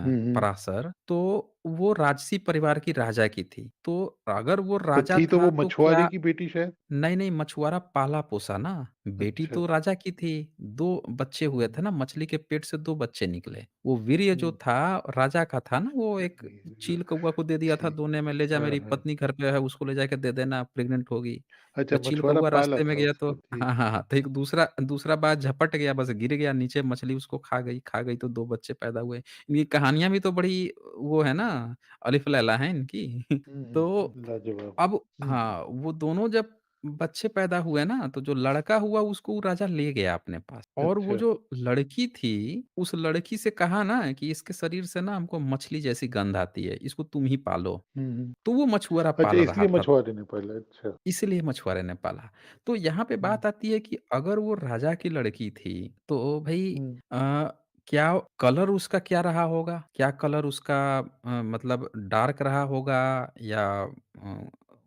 हुँ, हुँ। पराशर, तो वो राजसी परिवार की राजा की थी। तो अगर वो तो राजा थी तो था वो तो मछुआरे क्या की बेटी शायद? नहीं, नहीं मछुआरा पाला-पोसा ना, बेटी अच्छा। तो राजा की थी। 2 बच्चे हुए हुँ, थे ना, मछली के पेट से 2 बच्चे निकले। वो वीर्य जो हुँ। था राजा का था ना, वो एक अरे ज चील कौवा को दे दिया था ठीक। दोने में, ले जा हाँ, मेरी हाँ। पत्नी घर पे है, उसको ले जाके दे देना, प्रेग्नेंट होगी। अच्छा, तो चील मछुआरा कौवा पाला रास्ते में था गया तो उसको, ठीक। हाँ, हाँ, हाँ, तो एक दूसरा दूसरा बार झपट गया, बस गिर गया नीचे, मछली उसको खा गई तो 2 बच्चे पैदा हुए। ये कहानियाँ भी तो बड़ी वो है ना, अलिफ लैला हैं इनकी। हुँ, तो हुँ। लाजवाब। अब हुँ, हाँ, वो दोनों जब बच्चे पैदा हुए ना, तो जो लड़का हुआ उसको वो राजा ले गया अपने पास और वो अच्छा। जो लड़की थी, उस लड़की से कहा ना कि इसके शरीर से ना हमको मछली जैसी गंध आती है, इसको तुम ही पालो। हुँ, हुँ। तो वो मछुआरा अच्छा, पाल रहा इसलिए था। मछुआरे ने पाला, अच्छा। इसलिए मछुआरे ने पाला। तो यहाँ पे हुँ, बात आती है कि अगर वो राजा की लड़की थी, तो भई हुँ, अ, क्या कलर उसका क्या रहा होगा? क्या कलर उसका मतलब डार्क रहा होगा या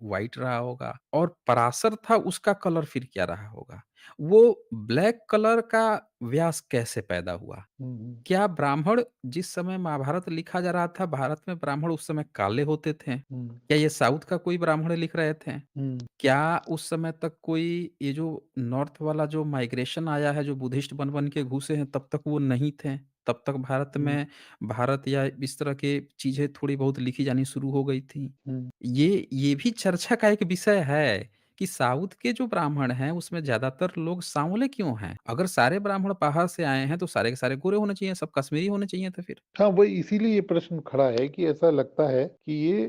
व्हाइट रहा होगा? और पराशर था उसका कलर फिर क्या रहा होगा? वो ब्लैक कलर का व्यास कैसे पैदा हुआ? हुँ, हुँ, क्या ब्राह्मण जिस समय महाभारत लिखा जा रहा था, भारत में ब्राह्मण उस समय काले होते थे? हुँ, क्या ये साउथ का कोई ब्राह्मण लिख रहे थे? हुँ, क्या उस समय तक कोई ये जो नॉर्थ वाला जो माइग्रेशन आया है, जो बुद्धिस्ट बन-बन के घुसे हैं, तब तक वो नहीं थे? तब तक हुँ, भारत या इस तरह की चीज़ें थोड़ी बहुत लिखी जानी शुरू हो गई थी। हुँ। ये भी चर्चा का एक विषय है कि साउथ के जो ब्राह्मण हैं, उसमें ज़्यादातर लोग सांवले क्यों हैं? अगर सारे ब्राह्मण बाहर से आए हैं, तो सारे के सारे गोरे होने चाहिए, सब कश्मीरी होने चाहिए थे फिर। हाँ, वही इसीलिए ये प्रश्न खड़ा है कि ऐसा लगता है कि ये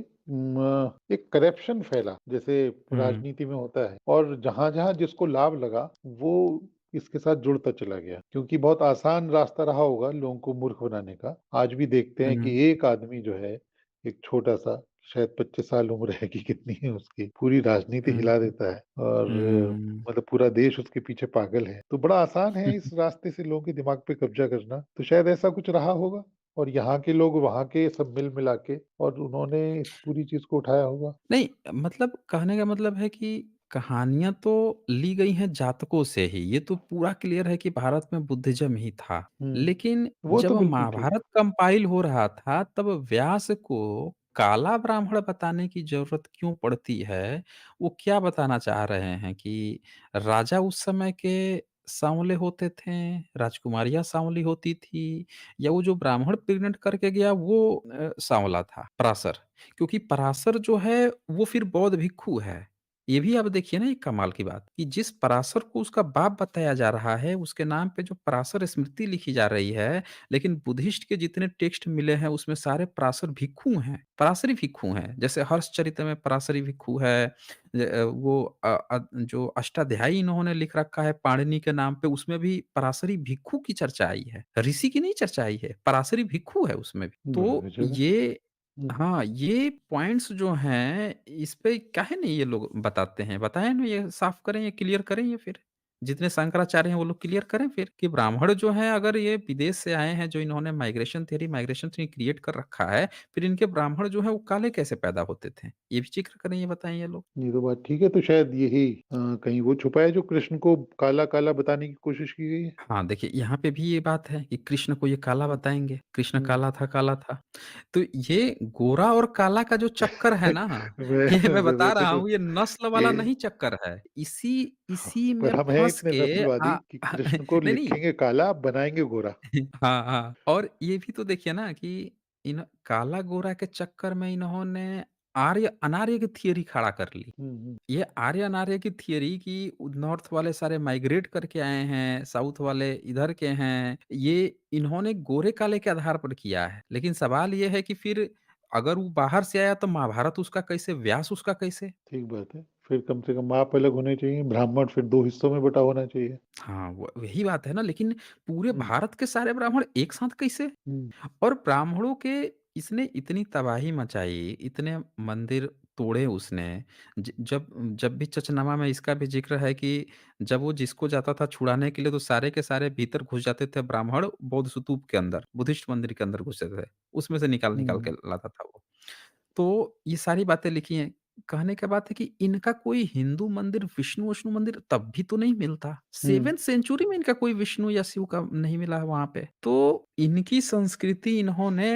एक करप्शन फैला, जैसे हुँ, राजनीति में होता है, और जहाँ-जहाँ जिसको लाभ लगा, वो इसके साथ जुड़ता चला गया। क्योंकि बहुत आसान रास्ता रहा होगा लोगों को मूर्ख बनाने का। आज भी देखते हैं कि हुँ, एक आदमी जो है, एक छोटा-सा, शायद 25 साल उम्र है कि कितनी है उसकी, पूरी राजनीति हुँ, हिला देता है और हुँ। मतलब पूरा देश उसके पीछे पागल है। तो बड़ा आसान है इस रास्ते से लोगों के दिमाग पे कब्ज़ा करना। तो शायद ऐसा कुछ रहा होगा। और यहाँ के लोग वहाँ के सब मिल-मिला के और उन्होंने इस पूरी चीज़ को उठाया होगा। नहीं, मतलब कहने का मतलब है कि कहानियाँ तो ली गई हैं जातकों से ही, ये तो पूरा क्लियर है कि भारत में बुद्धिज़्म ही था। हुँ, लेकिन वो जब तो बिल्कुल ठीक महाभारत है। कंपाइल हो रहा था, तब व्यास को काला ब्राह्मण बताने की ज़रूरत क्यों पड़ती है? वो क्या बताना चाह रहे हैं कि राजा उस समय के साँवले होते थे, राजकुमारियाँ साँवली होती थी या वो जो ब्राह्मण प्रेग्नेंट करके गया वो साँवला था, पराशर? क्योंकि पराशर जो है वो फिर बौद्ध भिक्षु है। ये भी आप देखिए ना एक कमाल की बात कि जिस पराशर को उसका बाप बताया जा रहा है, उसके नाम पे जो पराशर स्मृति लिखी जा रही है, लेकिन बुद्धिस्ट के जितने टेक्स्ट मिले हैं उसमें सारे पराशर भिक्खु हैं, पराशरी भिक्खु हैं। जैसे हर्षचरित में पराशरी भिक्खु है, जो अष्टाध्यायी इन्होंने लिख रखा है पाणिनि के नाम पे उसमें भी पराशरी भिक्खु की चर्चा आई है। ऋषि की नहीं चर्चा आई है, पराशरी भिक्खु है उसमें भी। बड़ा तो गज़ब है। ये हुँ, हाँ, ये पॉइंट्स जो हैं, इस पे काहे नहीं ये लोग बताते हैं? बताएँ ना, ये साफ करें, ये क्लियर करें ये फिर। जितने शंकराचार्य हैं, वो लोग क्लियर करें फिर कि ब्राह्मण जो हैं, अगर ये विदेश से आए हैं, जो इन्होंने माइग्रेशन थ्योरी क्रिएट कर रखा है, फिर इनके ब्राह्मण जो हैं, वो काले कैसे पैदा होते थे? ये भी ज़िक्र करें, ये बताएँ ये लोग। ये तो बात ठीक है, तो शायद यही कहीं वो छुपा है जो कृष्ण को काला-काला बताने की कोशिश की गई है? हाँ, देखिए यहाँ पे भी ये बात है कि कृष्ण को ये काला हुँ, बताएँगे, कृष्ण हुँ। काला था, काला था। तो ये गोरा और काला का जो चक्कर है ना, ये मैं बता वैसे रहा तो हूँ, ये नस्ल ये वाला नहीं चक्कर है। इसी हाँ, इसी में पर हम हैं फँस इतने के नस्लवादी कि कृष्ण को नहीं, नहीं। लिखेंगे काला, बनाएँगे गोरा। हाँ, हाँ। और ये भी तो देखिए ना कि इन काला-गोरा के चक्कर में इन्होंने आर्य-अनार्य की थियरी खड़ा कर ली। हुँ, हुँ, ये आर्य-अनार्य की थियरी कि नॉर्थ वाले सारे माइग्रेट करके आए हैं, साउथ वाले इधर के हैं, ये इन्होंने गोरे-काले के आधार पर किया है। लेकिन सवाल ये है कि फिर अगर वो बाहर से आया तो महाभारत उसका कैसे, व्यास उसका कैसे? ठीक बात है। फिर कम से कम आप अलग होने चाहिए, ब्राह्मण फिर 2 हिस्सों में बँटा होना चाहिए। हाँ, व वही बात है ना, लेकिन पूरे हुँ, भारत के सारे ब्राह्मण एक साथ कैसे? हुँ, और ब्राह्मणों के इसने इतनी तबाही मचाई, इतने मंदिर तोड़े उसने। जब जब भी चचनामा में इसका भी ज़िक्र है कि जब वो जिसको जाता था छुड़ाने के लिए तो सारे के सारे भीतर घुस जाते थे ब्राह्मण बौद्ध स्तूप के अंदर, बुद्धिस्ट मंदिर के अंदर घुसते थे। उसमें से निकाल-निकाल के हुँ, लाता था वो। तो ये सारी बातें लिखी हैं। कहने का बात है कि इनका कोई हिंदू मंदिर, विष्णु-विष्णु मंदिर तब भी तो नहीं मिलता। हुँ, 7th सेंचुरी में इनका कोई विष्णु या शिव का नहीं मिला है वहाँ पे। तो इनकी संस्कृति इन्होंने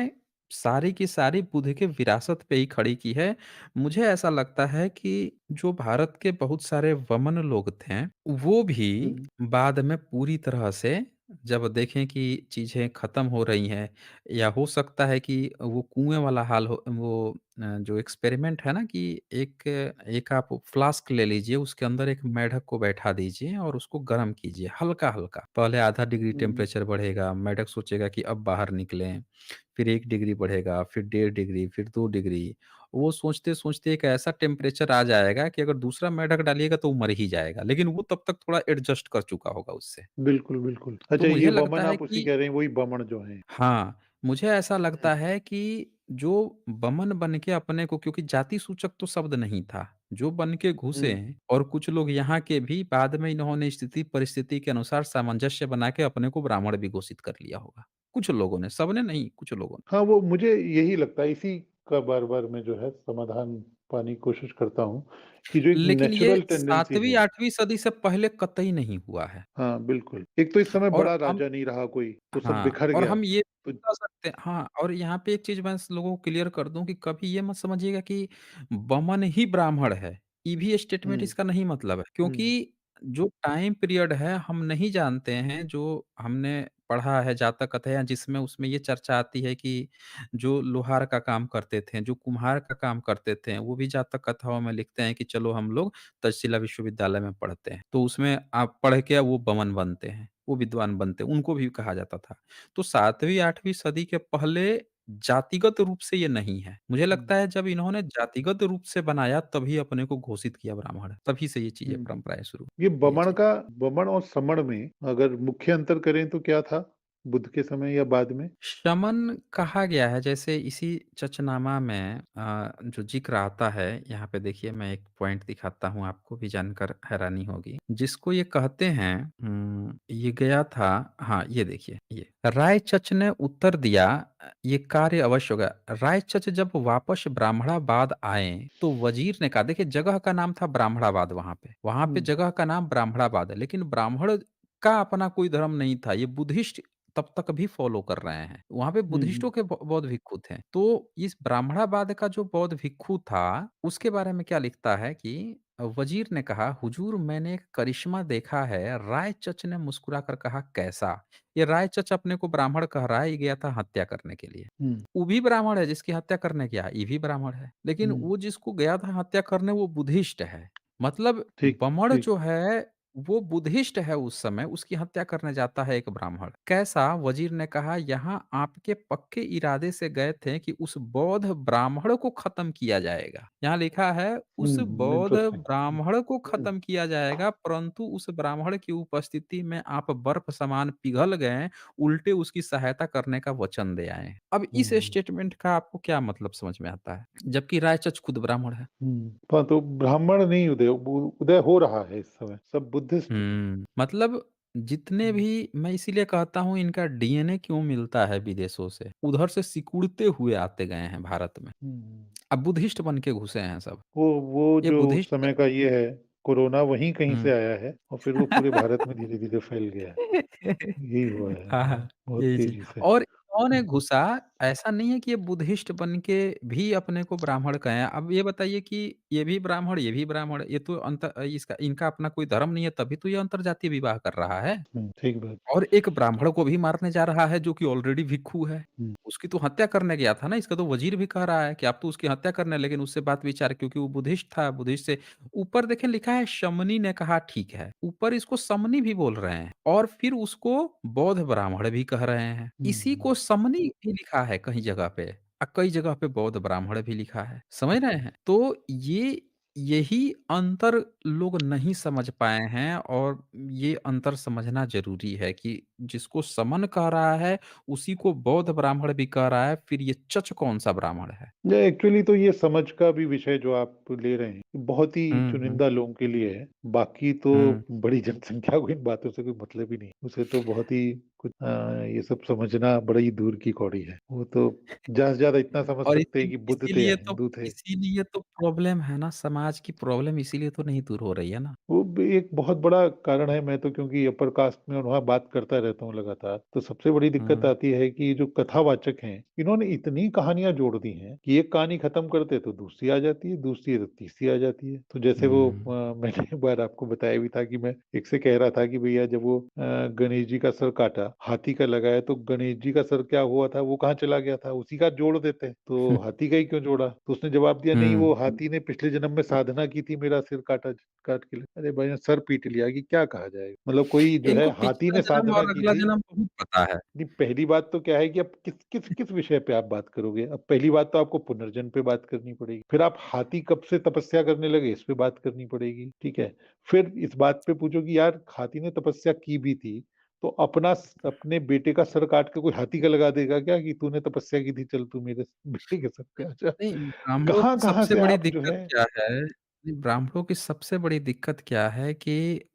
सारी की सारी बुद्ध के विरासत पे ही खड़ी की है। मुझे ऐसा लगता है कि जो भारत के बहुत सारे वमन लोग थे, वो भी हुँ, बाद में पूरी तरह से जब देखें कि चीज़ें खत्म हो रही हैं या हो सकता है कि वो कुएँ वाला हाल हो, वो जो एक्सपेरिमेंट है ना कि एक एक आप फ्लास्क ले लीजिए, उसके अंदर एक मेढक को बैठा दीजिए और उसको गर्म कीजिए हल्का-हल्का। पहले आधा डिग्री हुँ, टेम्परेचर बढ़ेगा, मेढक सोचेगा कि अब बाहर निकलें, फिर 1 डिग्री बढ़ेगा, फिर 1.5 डिग्री, फिर 2 डिग्री। वो सोचते-सोचते एक ऐसा टेम्परेचर आ जाएगा कि अगर दूसरा मेढक डालिएगा तो वो मर ही जाएगा, लेकिन वो तब तक थोड़ा एडजस्ट कर चुका होगा उससे। बिल्कुल, बिल्कुल। तो अच्छा ये मुझे लगता वमन है आप उसी कि कह रहे हैं, वही बमण जो हैं। हाँ, मुझे ऐसा हुँ, लगता है कि जो बमन बन के अपने को, क्योंकि जाति सूचक तो शब्द नहीं था, जो बन के घुसे हुँ, हैं और कुछ लोग यहाँ के भी बाद में इन्होंने स्थिति परिस्थिति के अनुसार सामंजस्य बना के अपने को ब्राह्मण भी घोषित कर लिया होगा। कुछ लोगों ने, सबने नहीं, कुछ लोगों ने। हाँ, वो मुझे यही लगता है, इसी का बार-बार मैं जो है समाधान पाने की कोशिश करता हूँ, कि जो एक लेकिन ये नेचुरल टेंडेंसी 7वीं है 8वीं सदी से पहले कतई नहीं हुआ है। हाँ, बिल्कुल। एक तो इस समय और बड़ा हम राजा नहीं रहा कोई, तो सब हाँ, बिखर और गया। हम ये तो बता सकते हैं हाँ, और यहाँ पे एक चीज़ मैं स लोगों को क्लियर कर दूँ कि कभी ये मत समझिएगा कि बमन ही ब्राह्मण है। ये भी स्टेटमेंट हुँ, इसका नहीं मतलब है, हुँ, क्योंकि जो टाइम पीरियड है हम नहीं जानते हैं, जो हमने पढ़ा है जातक-कथन या जिसमें उसमें ये चर्चा आती है कि जो लोहार का काम करते थे, जो कुम्हार का काम करते थे, वो भी जातक कथाओं में लिखते हैं कि चलो हम लोग तक्षशिला विश्वविद्यालय में पढ़ते हैं। तो उसमें आप पढ़ के वो बमन बनते हैं, वो विद्वान बनते हैं, उनको भी कहा जाता था। तो 7वीं 8वीं सदी के पहले जातिगत रूप से ये नहीं है। मुझे हुँ, लगता है जब इन्होंने जातिगत रूप से बनाया तभी अपने को घोषित किया ब्राह्मण, तभी से ये चीज़ें हुँ। परंपराएँ शुरू ये ये चीज़। बमण और समण में अगर मुख्य अंतर करें तो क्या था? बुद्ध के समय या बाद में? शमन कहा गया है, जैसे इसी चचनामा में जो ज़िक्र आता है, यहाँ पे देखिए मैं एक पॉइंट दिखाता हूँ, आपको भी जानकर हैरानी होगी। जिसको ये कहते हैं ये गया था। हाँ, ये देखिए ये। रायचच ने उत्तर दिया, ये कार्य अवश्य होगा। रायचच जब वापस ब्राह्मणाबाद आए, तो वज़ीर ने कहा, देखिए जगह का नाम था ब्राह्मणाबाद वहाँ पे। वहाँ पे हुँ, जगह का नाम ब्राह्मणाबाद है, लेकिन ब्राह्मण का अपना कोई धर्म नहीं था। ये बुद्धिस्ट तब तक भी फ़ॉलो कर रहे हैं। वहाँ पे हुँ, हुँ, बुद्धिस्टों के बौद्ध भिक्षु थे। तो इस ब्राह्मणाबाद का जो बौद्ध भिक्षु था, उसके बारे में क्या लिखता है कि वज़ीर ने कहा, हुजूर मैंने एक करिश्मा देखा है। रायचच ने मुस्कुराकर कहा, कैसा? ये रायचच अपने को ब्राह्मण कह रहा है, ये गया था हत्या करने के लिए। हुँ, वो भी ब्राह्मण है जिसकी हत्या करने गया, ये भी ब्राह्मण है। लेकिन हुँ, वो जिसको गया था हत्या करने वो बुद्धिस्ट है। मतलब ठीक, बमण ठीक। जो है, वो बुद्धिस्ट है उस समय, उसकी हत्या करने जाता है एक ब्राह्मण। कैसा? वज़ीर ने कहा, यहाँ आपके पक्के इरादे से गए थे कि उस बौद्ध ब्राह्मण को ख़त्म किया जाएगा। यहाँ लिखा है, उस बौद्ध इंटरेस्टिंग। ब्राह्मण को हुँ, ख़त्म किया जाएगा, परंतु उस ब्राह्मण की उपस्थिति में आप बर्फ़ समान पिघल गए, उल्टे उसकी सहायता करने का वचन दे आए। अब हुँ, इस स्टेटमेंट का आपको क्या मतलब समझ में आता है? जबकि रायचच खुद ब्राह्मण है। हाँ, तो ब्राह्मण नहीं उदय हो रहा है इस समय, सब बुद्धिस्ट हैं। मतलब जितने हुँ, भी मैं इसीलिए कहता हूँ इनका डीएनए क्यों मिलता है विदेशों से, उधर से सिकुड़ते हुए आते गए हैं भारत में। हुँ। अब बुद्धिस्ट बन के घुसे हैं सब। वो ये जो उस बुद्धिस्ट समय का ये है, कोरोना वहीं कहीं से हुँ। आया है और फिर वो पूरे भारत में धीरे-धीरे फैल गया है। यही हुआ है, हाँ, हाँ, हाँ, बहुत यही चीज़ तेज़ी से। और इन्होंने हुँ, घुसा ऐसा नहीं है कि ये बुद्धिस्ट बन के भी अपने को ब्राह्मण कहें। अब ये बताइए कि ये भी ब्राह्मण, ये भी ब्राह्मण, ये तो इसका इनका अपना कोई धर्म नहीं है तभी तो ये अंतर्जातीय विवाह कर रहा है। ठीक बात। और एक ब्राह्मण को भी मारने जा रहा है जो कि ऑलरेडी भिक्षु है। हुँ, उसकी तो हत्या करने गया था ना, इसका तो वज़ीर भी कह रहा है कि आप तो उसकी हत्या करने लेकिन उससे बात विचार क्योंकि वो बुद्धिस्ट था, बुद्धिस्ट से ऊपर देखें लिखा है शमनी ने कहा ठीक है। ऊपर इसको समनी भी बोल रहे हैं और फिर उसको बौद्ध ब्राह्मण भी कह रहे हैं। इसी हुँ। को समनी भी लिखा है कहीं जगह पे कई जगह पे बौद्ध ब्राह्मण भी लिखा है। समझ रहे हैं? तो यही अंतर लोग नहीं समझ पाए हैं और ये अंतर समझना ज़रूरी है कि जिसको समन कह रहा है, उसी को बौद्ध ब्राह्मण भी कह रहा है, फिर ये चच कौन-सा ब्राह्मण है? नहीं, एक्चुअली तो ये समझ का भी विषय जो आप ले रहे हैं, बहुत ही हुँ, हुँ, चुनिंदा लोगों के लिए है। बाकी तो हुँ। बड़ी जनसंख्या को इन बातों से कोई मतलब ही नहीं। उसे तो बहुत ही कुछ ये सब समझना बड़ी दूर की कौड़ी है। वो तो ज़्यादा से ज़्यादा इतना समझ और सकते हैं कि बुद्ध थे या हिंदू थे। इसीलिए तो प्रॉब्लम है ना, समाज की प्रॉब्लम इसीलिए तो नहीं दूर हो रही है ना। वो भी एक बहुत बड़ा कारण है, मैं तो क्योंकि अपर कास्ट में और वहाँ बात करता रहता हूँ लगातार, तो सबसे बड़ी दिक्कत हुँ, आती है कि जो कथावाचक हैं, इन्होंने इतनी कहानियाँ जोड़ दी हैं कि एक कहानी खत्म करते तो दूसरी आ जाती है, दूसरी है तो तीसरी आ जाती है। तो जैसे वो हुँ। मैंने एक बार आपको बताया भी था कि मैं एक से कह रहा था कि भैया जब वो गणेश जी का सर काटा, हाथी का लगाया तो गणेश जी का सर क्या हुआ था, वो कहाँ चला गया था? उसी का जोड़ देते, तो हाथी का ही क्यों जोड़ा? तो उसने जवाब दिया नहीं हुँ। वो हाथी ने पिछले जन्म में साधना की थी, मेरा सिर काट के ले अरे भाई ने सर पीट लिया कि क्या कहा जाएगा? मतलब कोई जो है इनको हाथी पिछला ने जन्म साधना और की अगला थी। जन्म बहुत पता है। नहीं, पहली बात तो क्या है कि अब किस विषय पे आप बात करोगे? अब पहली बात तो आपको पुनर्जन्म पे बात करनी पड़ेगी। फिर आप हाथी कब से तपस्या करने लगे इस पे बात करनी पड़ेगी, ठीक है? फिर इस बात पे पूछो कि यार हाथी ने तपस्या की भी थी, तो अपने बेटे का सर काट के कोई हाथी का लगा देगा क्या कि तूने तपस्या की थी चल तू मेरे बेटे के सर पे आजा। नहीं, ब्राह्मणों की कहाँ-कहाँ सबसे से बड़ी आप जो दिक्कत है क्या है नहीं, ब्राह्मणों की सबसे बड़ी दिक्कत क्या है कि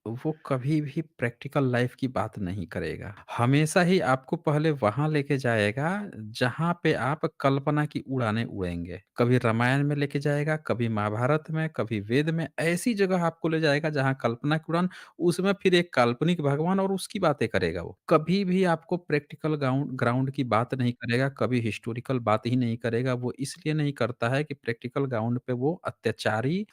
वो कभी भी प्रैक्टिकल लाइफ़ की बात नहीं करेगा। हमेशा ही आपको पहले वहाँ लेके जाएगा, जहाँ पे आप कल्पना की उड़ानें उड़ेंगे। कभी रामायण में लेके जाएगा, कभी महाभारत में, कभी वेद में, ऐसी जगह आपको ले जाएगा जहाँ कल्पना की उड़ान, उसमें फिर एक काल्पनिक भगवान और उसकी बातें करेगा वो। कभी भी आपको प्रैक्टिकल गाउंड ग्राउंड की बात नहीं करेगा, कभी हिस्टोरिकल बात ही नहीं करेगा। वो इसलिए नहीं करता है कि प्रैक्टिकल ग्राउंड पे वो अत्याचारी,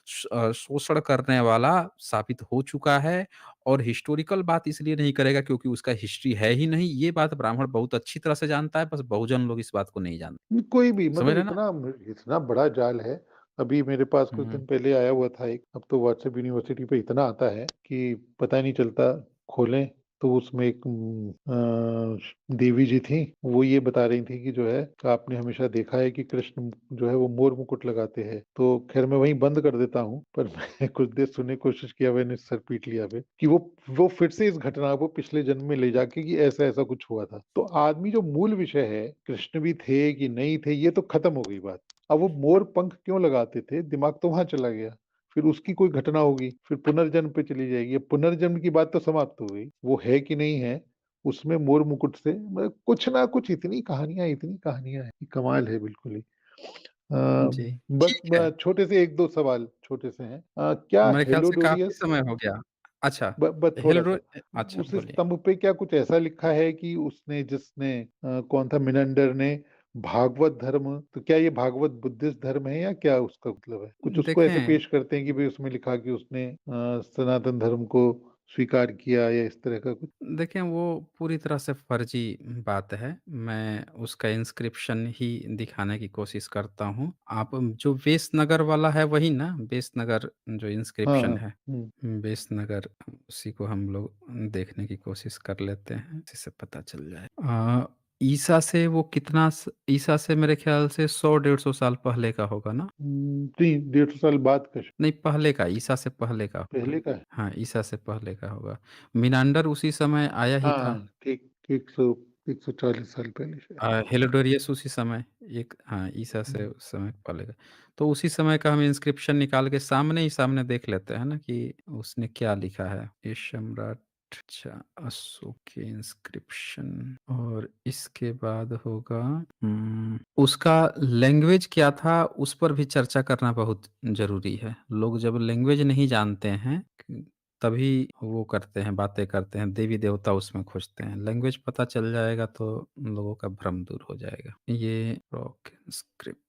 शोषण करने वाला साबित हो चुका है और हिस्टोरिकल बात इसलिए नहीं करेगा क्योंकि उसका हिस्ट्री है ही नहीं। ये बात ब्राह्मण बहुत अच्छी तरह से जानता है, बस बहुजन लोग इस बात को नहीं जानते। कोई भी समझ मतलब रहे हैं ना? इतना बड़ा जाल है। अभी मेरे पास कुछ हुँ। दिन पहले आया हुआ था एक, अब तो व्हाट्सएप यूनिवर्सिटी पे इतना आता है कि पता ही नहीं चलता, खोलें तो उसमें एक देवी जी थी, वो ये बता रही थी कि जो है आपने हमेशा देखा है कि कृष्ण जो है वो मोर मुकुट लगाते हैं। तो खैर मैं वहीं बंद कर देता हूँ, पर मैं कुछ देर सुनने की कोशिश किया, मैंने सर पीट लिया फिर कि वो फिर से इस घटना को पिछले जन्म में ले जाके कि ऐसा-ऐसा कुछ हुआ था। तो आदमी जो मूल विषय है, कृष्ण भी थे कि नहीं थे, ये तो खत्म हो गई बात। अब वो मोर पंख क्यों लगाते थे, दिमाग तो वहाँ चला गया। फिर उसकी कोई घटना होगी, फिर पुनर्जन्म पे चली जाएगी। अब पुनर्जन्म की बात तो समाप्त हो गई। वो है कि नहीं है, उसमें मोर मुकुट से मतलब कुछ ना कुछ इतनी कहानियाँ हैं, कि कमाल है बिल्कुल ही। जी, बस ठीक है। छोटे से 1-2 सवाल छोटे से हैं। क्या मेरे ख्याल से काफ़ी हेलोडोरियस समय हो गया। अच्छा, थोड़ा-सा, अच्छा उस बोलिए। स्तंभ पे क्या कुछ ऐसा लिखा है कि जिसने कौन था मिनंडर ने भागवत धर्म, तो क्या ये भागवत बुद्धिस्ट धर्म है या क्या उसका मतलब है? कुछ उसको ऐसे देखें पेश करते हैं कि भई उसमें लिखा कि उसने सनातन धर्म को स्वीकार किया या इस तरह का कुछ? देखिए, वो पूरी तरह से फ़र्ज़ी बात है। मैं उसका इंस्क्रिप्शन ही दिखाने की कोशिश करता हूँ। आप जो वेसनगर वाला है वही ना? वेसनगर जो हाँ, इंस्क्रिप्शन हाँ। है। हुँ। वेसनगर उसी को हम लोग देखने की कोशिश कर लेते हैं, इसी से पता चल जाए। ईसा से वो कितना स ईसा से मेरे ख़्याल से 100 डेढ़ 100 साल पहले का होगा ना? नहीं, 150 साल बाद का नहीं, पहले का, ईसा से पहले का होगा। पहले का है? हाँ, ईसा से पहले का होगा। मीनांडर उसी समय आया ही हाँ, था। हाँ, ठीक 100 140 साल पहले शायद। हेलोडोरियस उसी समय एक हाँ, ईसा से हुँ। उस समय पहले का। तो उसी समय का हम इंस्क्रिप्शन निकाल के सामने ही सामने देख लेते हैं ना कि उसने क्या लिखा है। ये सम्राट अच्छा अशोक के इंस्क्रिप्शन और इसके बाद होगा उसका लैंग्वेज क्या था उस पर भी चर्चा करना बहुत ज़रूरी है। लोग जब लैंग्वेज नहीं जानते हैं तभी वो करते हैं, बातें करते हैं, देवी-देवता उसमें खोजते हैं। लैंग्वेज पता चल जाएगा तो लोगों का भ्रम दूर हो जाएगा। ये रॉक स्क्रिप्ट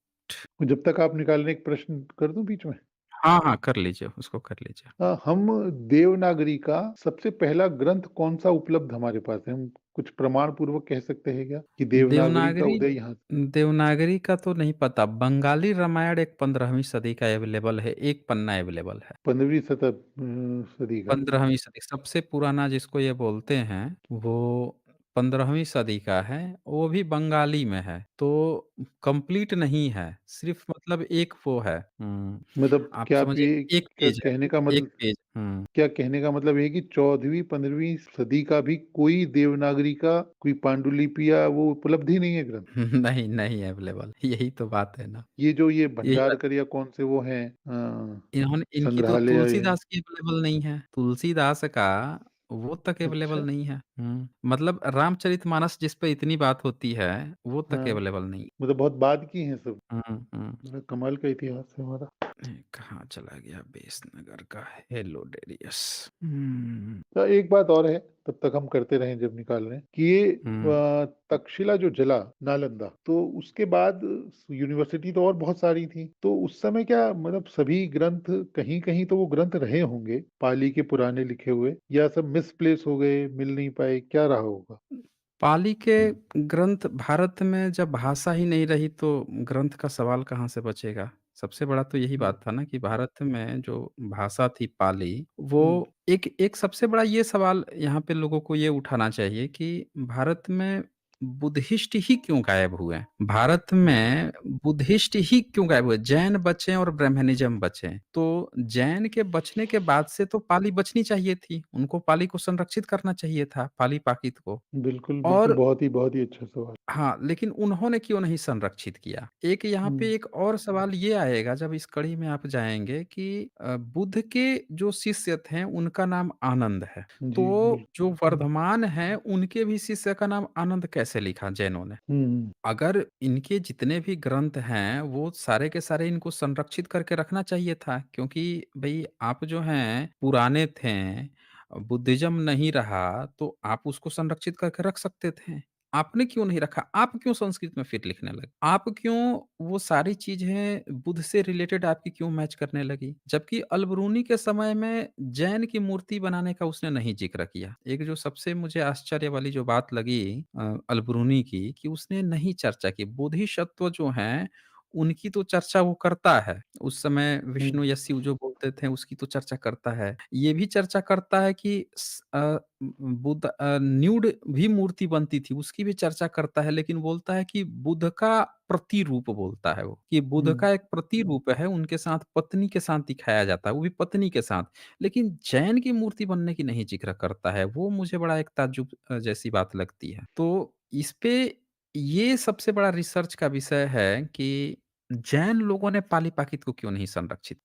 जब तक आप निकाल रहे हैं, एक प्रश्न कर दूँ बीच में? हाँ, हाँ, कर लीजिए, उसको कर लीजिए। हम देवनागरी का सबसे पहला ग्रंथ कौन-सा उपलब्ध हमारे पास है? हम कुछ प्रमाण पूर्वक कह सकते हैं क्या कि देवनागरी का देवनागरी उदय यहाँ देवनागरी का तो नहीं पता, बंगाली रामायण एक 15वीं सदी का अवेलेबल है, एक पन्ना अवेलेबल है। 15वीं सदी का? 15वीं सदी सबसे पुराना जिसको ये बोलते हैं, वो 15वीं सदी का है, वो भी बंगाली में है। तो कंप्लीट नहीं है, सिर्फ़ मतलब एक वो है मतलब आप क्या आप समझिए ये एक क्या पेज है, कहने का एक मतलब पेज क्या कहने का मतलब है कि 14वीं 15वीं सदी का भी कोई देवनागरी का कोई पांडुलिपि या वो उपलब्ध ही नहीं है ग्रंथ? नहीं, नहीं अवेलेबल यही तो बात है ना। ये यही बात भंडारकर या कौन से वो हैं इन्होंने इनकी तो संग्रहालय है। तुलसीदास की अवेलेबल नहीं है। तुलसीदास का वो तक अवेलेबल अच्छा, नहीं है। मतलब रामचरितमानस जिस पे इतनी बात होती है, वो तक हाँ, अवेलेबल नहीं। मतलब बहुत बाद की हैं सब। हुँ। बड़ा कमाल का इतिहास है हमारा। कहाँ चला गया बेसनगर का हेलोडेरियस। एक बात और है, तब तक हम करते रहें जब निकाल रहे हैं, कि ये हुँ। तक्षशिला जो जला, नालंदा, तो उसके बाद यूनिवर्सिटी तो और बहुत सारी थी। तो उस समय क्या मतलब सभी ग्रंथ कहीं-कहीं तो वो ग्रंथ रहे होंगे, पाली के पुराने लिखे हुए या सब मिसप्लेस हो गए, मिल नहीं पाए, क्या रहा होगा? पाली के ग्रंथ भारत में जब भाषा ही नहीं रही तो ग्रंथ का सवाल कहाँ से बचेगा? सबसे बड़ा तो यही हुँ, बात था ना कि भारत में जो भाषा थी पाली, हुँ, वो एक एक सबसे बड़ा ये सवाल यहाँ पे लोगों को ये उठाना चाहिए कि भारत में बुद्धिस्ट ही क्यों गायब हुए? भारत में बुद्धिस्ट ही क्यों गायब हुए? जैन बचे और ब्राह्मणिज़्म बचे। तो जैन के बचने के बाद से तो पाली बचनी चाहिए थी। उनको पाली को संरक्षित करना चाहिए था, पाली-पाकित को। बिल्कुल, बिल्कुल, और बहुत ही अच्छा सवाल। हाँ, लेकिन उन्होंने क्यों नहीं संरक्षित किया? एक यहाँ हुँ, पे एक और सवाल ये आएगा जब इस कड़ी में आप जाएँगे कि बुद्ध के जो शिष्य थे उनका नाम आनंद है। जी, तो बिल्कुल। जो वर्धमान हैं उनके भी शिष्य का नाम आनंद कैसे लिखा जैनों ने? हुँ, हुँ, अगर इनके जितने भी ग्रंथ हैं, वो सारे के सारे इनको संरक्षित करके रखना चाहिए था क्योंकि भई आप जो हैं पुराने थे, बुद्धिज़्म नहीं रहा, तो आप उसको संरक्षित करके रख सकते थे। आपने क्यों नहीं रखा? आप क्यों संस्कृत में फिर लिखने लगे? आप क्यों वो सारी चीज़ें बुद्ध से रिलेटेड आपकी क्यों मैच करने लगी? जबकि अल-बरूनी के समय में जैन की मूर्ति बनाने का उसने नहीं ज़िक्र किया। एक जो सबसे मुझे आश्चर्य वाली जो बात लगी अल-बरूनी की कि उसने नहीं चर्चा की। बोधिसत्व जो हैं, उनकी तो चर्चा वो करता है। उस समय हुँ, विष्णु या शिव जो बोलते थे उसकी तो चर्चा करता है। ये भी चर्चा करता है कि बुद्ध न्यूड भी मूर्ति बनती थी, उसकी भी चर्चा करता है लेकिन बोलता है कि बुद्ध का प्रतिरूप बोलता है वो, कि बुद्ध हुँ। का एक प्रतिरूप है, उनके साथ पत्नी के साथ दिखाया जाता है, वो भी पत्नी के साथ। लेकिन जैन की मूर्ति बनने की नहीं ज़िक्र करता है, वो मुझे बड़ा एक ताज्जुब जैसी बात लगती है। तो इस पे ये सबसे बड़ा रिसर्च का विषय है कि जैन लोगों ने पाली-पाकित को क्यों नहीं संरक्षित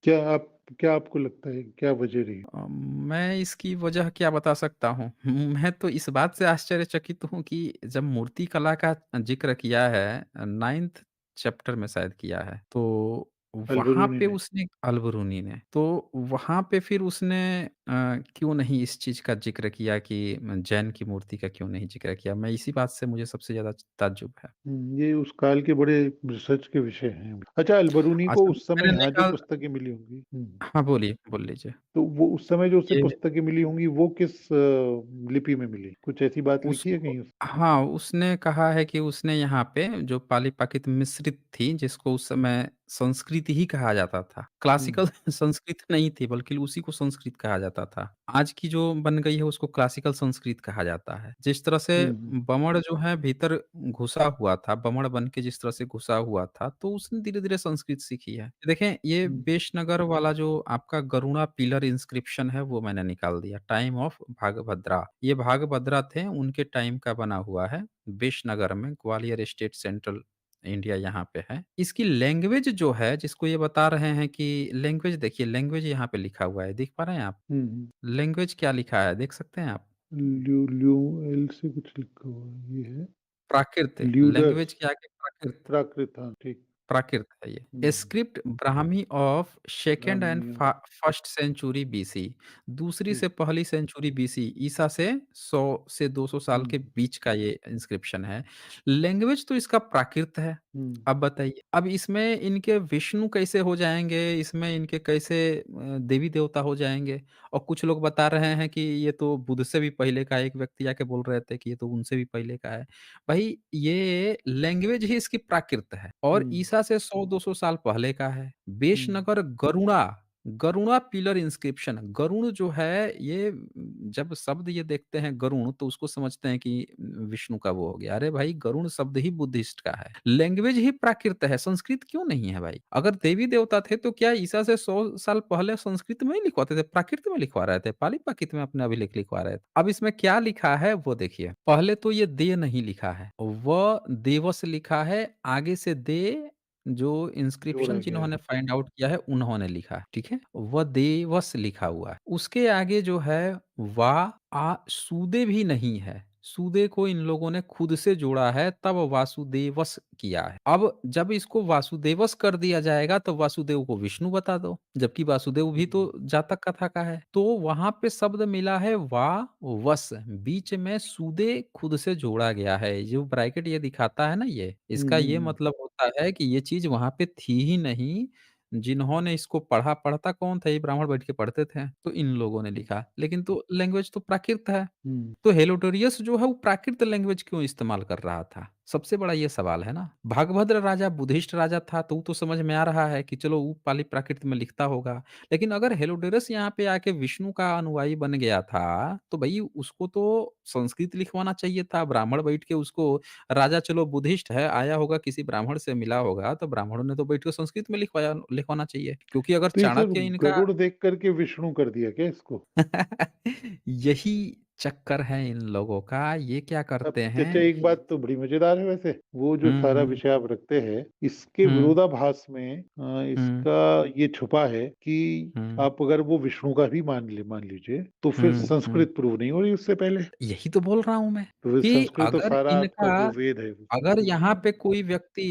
क्या आपको लगता है, क्या वजह रही? मैं इसकी वजह क्या बता सकता हूँ? मैं तो इस बात से आश्चर्यचकित हूँ कि जब मूर्ति कला का ज़िक्र किया है 9th चैप्टर में शायद किया है, तो वहाँ अल-बरूनी पे ने? उसने अल-बरूनी ने, तो वहाँ पे फिर उसने क्यों नहीं इस चीज़ का ज़िक्र किया कि जैन की मूर्ति का क्यों नहीं ज़िक्र किया? मैं इसी बात से मुझे सबसे ज़्यादा ताज्जुब है। ये उस काल के बड़े रिसर्च के विषय हैं। अच्छा, अल-बरूनी को अच्छा उस समय मैंने यहाँ जो देखा। पुस्तकें मिली होंगी हाँ, बोलिए, बोल लीजिए। तो वो उस समय जो उसे ये पुस्तकें मिली होंगी वो किस लिपि में मिली? कुछ ऐसी बात लिखी है उसको कहीं उस हाँ, उसने कहा है कि उसने यहाँ पे जो पाली-प्राकृत मिश्रित थी, जिसको उस समय संस्कृत ही कहा जाता था। हुँ, क्लासिकल संस्कृत नहीं थी, बल्कि उसी को संस्कृत कहा जाता था। आज की जो बन गई है, उसको क्लासिकल संस्कृत कहा जाता है। जिस तरह से हुँ, हुँ, बमण जो है भीतर घुसा हुआ था, बमण बन के जिस तरह से घुसा हुआ था, तो उसने धीरे-धीरे संस्कृत सीखी है। देखें, ये हुँ, बेशनगर वाला जो आपका गरुड़ा पिलर इंस्क्रिप्शन है, वो मैंने निकाल दिया, टाइम ऑफ भागभद्रा। ये भागभद्रा थे, उनके टाइम का बना हुआ है, बेशनगर में, ग्वालियर स्टेट सेंट्रल इंडिया यहाँ पे है। इसकी लैंग्वेज जो है, जिसको ये बता रहे हैं कि लैंग्वेज देखिए, लैंग्वेज यहाँ पे लिखा हुआ है, देख पा रहे हैं आप? हुँ, हुँ। लैंग्वेज क्या लिखा है, देख सकते हैं आप? ल्यू एल से कुछ लिखा हुआ है, ये है प्राकृत, ल्यूडर्स, लैंग्वेज के आगे प्राकृत। प्राकृत, हाँ, ठीक। प्राकृत है ये। हुँ, ए हुँ, script Brahmi of second and ब्राह्मणीय, फर्स्ट सेंचुरी बीसी, दूसरी ठीक। से पहली सेंचुरी बीसी, ईसा से 100 से 200 साल हुँ, के बीच का ये इंस्क्रिप्शन है। लैंग्वेज तो इसका प्राकृत है। हुँ, अब बताइए, अब इसमें इनके विष्णु कैसे हो जाएँगे, इसमें इनके कैसे देवी-देवता हो जाएँगे? और कुछ लोग बता रहे हैं कि ये तो बुद्ध से भी पहले का है, एक व्यक्ति आके बोल रहे थे कि ये तो उनसे भी पहले का है। भाई ये लैंग्वेज ही इसकी प्राकृत है और हुँ, ईसा से 100-200 साल पहले का है। हुँ, बेशनगर गरुड़ा, गरुड़ा पिलर इंस्क्रिप्शन, गरुड़ जो है ये जब शब्द ये देखते हैं गरुड़ तो उसको समझते हैं कि विष्णु का वो हो गया। अरे भाई गरुड़ शब्द ही बुद्धिस्ट का है। लैंग्वेज ही प्राकृत है, संस्कृत क्यों नहीं है भाई? अगर देवी-देवता थे तो क्या ईसा से 100 साल पहले संस्कृत में ही लिखवाते थे, प्राकृत में लिखवा रहे थे, पाली-प्राकृत में अपने अभिलेख लिखवा रहे थे। अब इसमें क्या लिखा है वो देखिए। पहले तो ये दे नहीं लिखा है, देवस लिखा है, आगे से दे जो जोड़ा इंस्क्रिप्शन गया जिन्होंने है। फाइंड आउट किया है उन्होंने लिखा है, ठीक है? वदेवस लिखा हुआ है। उसके आगे जो है वा सूदे भी नहीं है। सूदे को इन लोगों ने खुद से जोड़ा है तब वासुदेवस किया है। अब जब इसको वासुदेवस कर दिया जाएगा तो वासुदेव को विष्णु बता दो, जबकि वासुदेव भी हुँ, तो जातक कथा का है। तो वहाँ पे शब्द मिला है वा वस, बीच में सूदे खुद से जोड़ा गया है। जो ब्रैकेट ये दिखाता है ना ये, हुँ, इसका हुँ, ये हुँ, मतलब होता है कि ये चीज़ वहाँ पे थी ही नहीं। जिन्होंने इसको पढ़ा, पढ़ता कौन था? ये ब्राह्मण बैठ के पढ़ते थे, तो इन लोगों ने लिखा। लेकिन तो लैंग्वेज तो प्राकृत है। हुँ, तो हेलोडोरियस जो है वो प्राकृत लैंग्वेज क्यों इस्तेमाल कर रहा था? सबसे बड़ा ये सवाल है ना। भागभद्र राजा बुद्धिस्ट राजा था तो वो तो समझ में आ रहा है कि चलो वो पाली प्राकृत में लिखता होगा। लेकिन अगर हेलोडोरस यहाँ पे आके विष्णु का अनुयायी बन गया था, तो भई उसको तो संस्कृत लिखवाना चाहिए था। ब्राह्मण बैठ के उसको राजा चलो बुद्धिस्ट है, आया होगा किसी ब्राह्मण से मिला होगा, तो ब्राह्मणों ने तो बैठ के संस्कृत में लिखवाना चाहिए। क्योंकि अगर तो ये सर चाणक्य इनका गरुड़ देख कर के विष्णु कर दिया क्या इसको? यही चक्कर है इन लोगों का, ये क्या अब करते चाचा हैं। एक बात तो बड़ी मज़ेदार है वैसे, वो जो हुँ, सारा हुँ, विषय आप रखते हैं, इसके हुँ, विरोधाभास में हुँ, इसका ये छुपा है कि हुँ, आप अगर वो विष्णु का भी मान लीजिए, तो फिर हुँ, हुँ। संस्कृत प्रूव नहीं हो रही उससे पहले। यही तो बोल रहा हूँ मैं, तो फिर कि संस्कृत तो अगर सारा आपका इनका जो वेद है वो अगर संस्कृत में यहाँ है। पे कोई व्यक्ति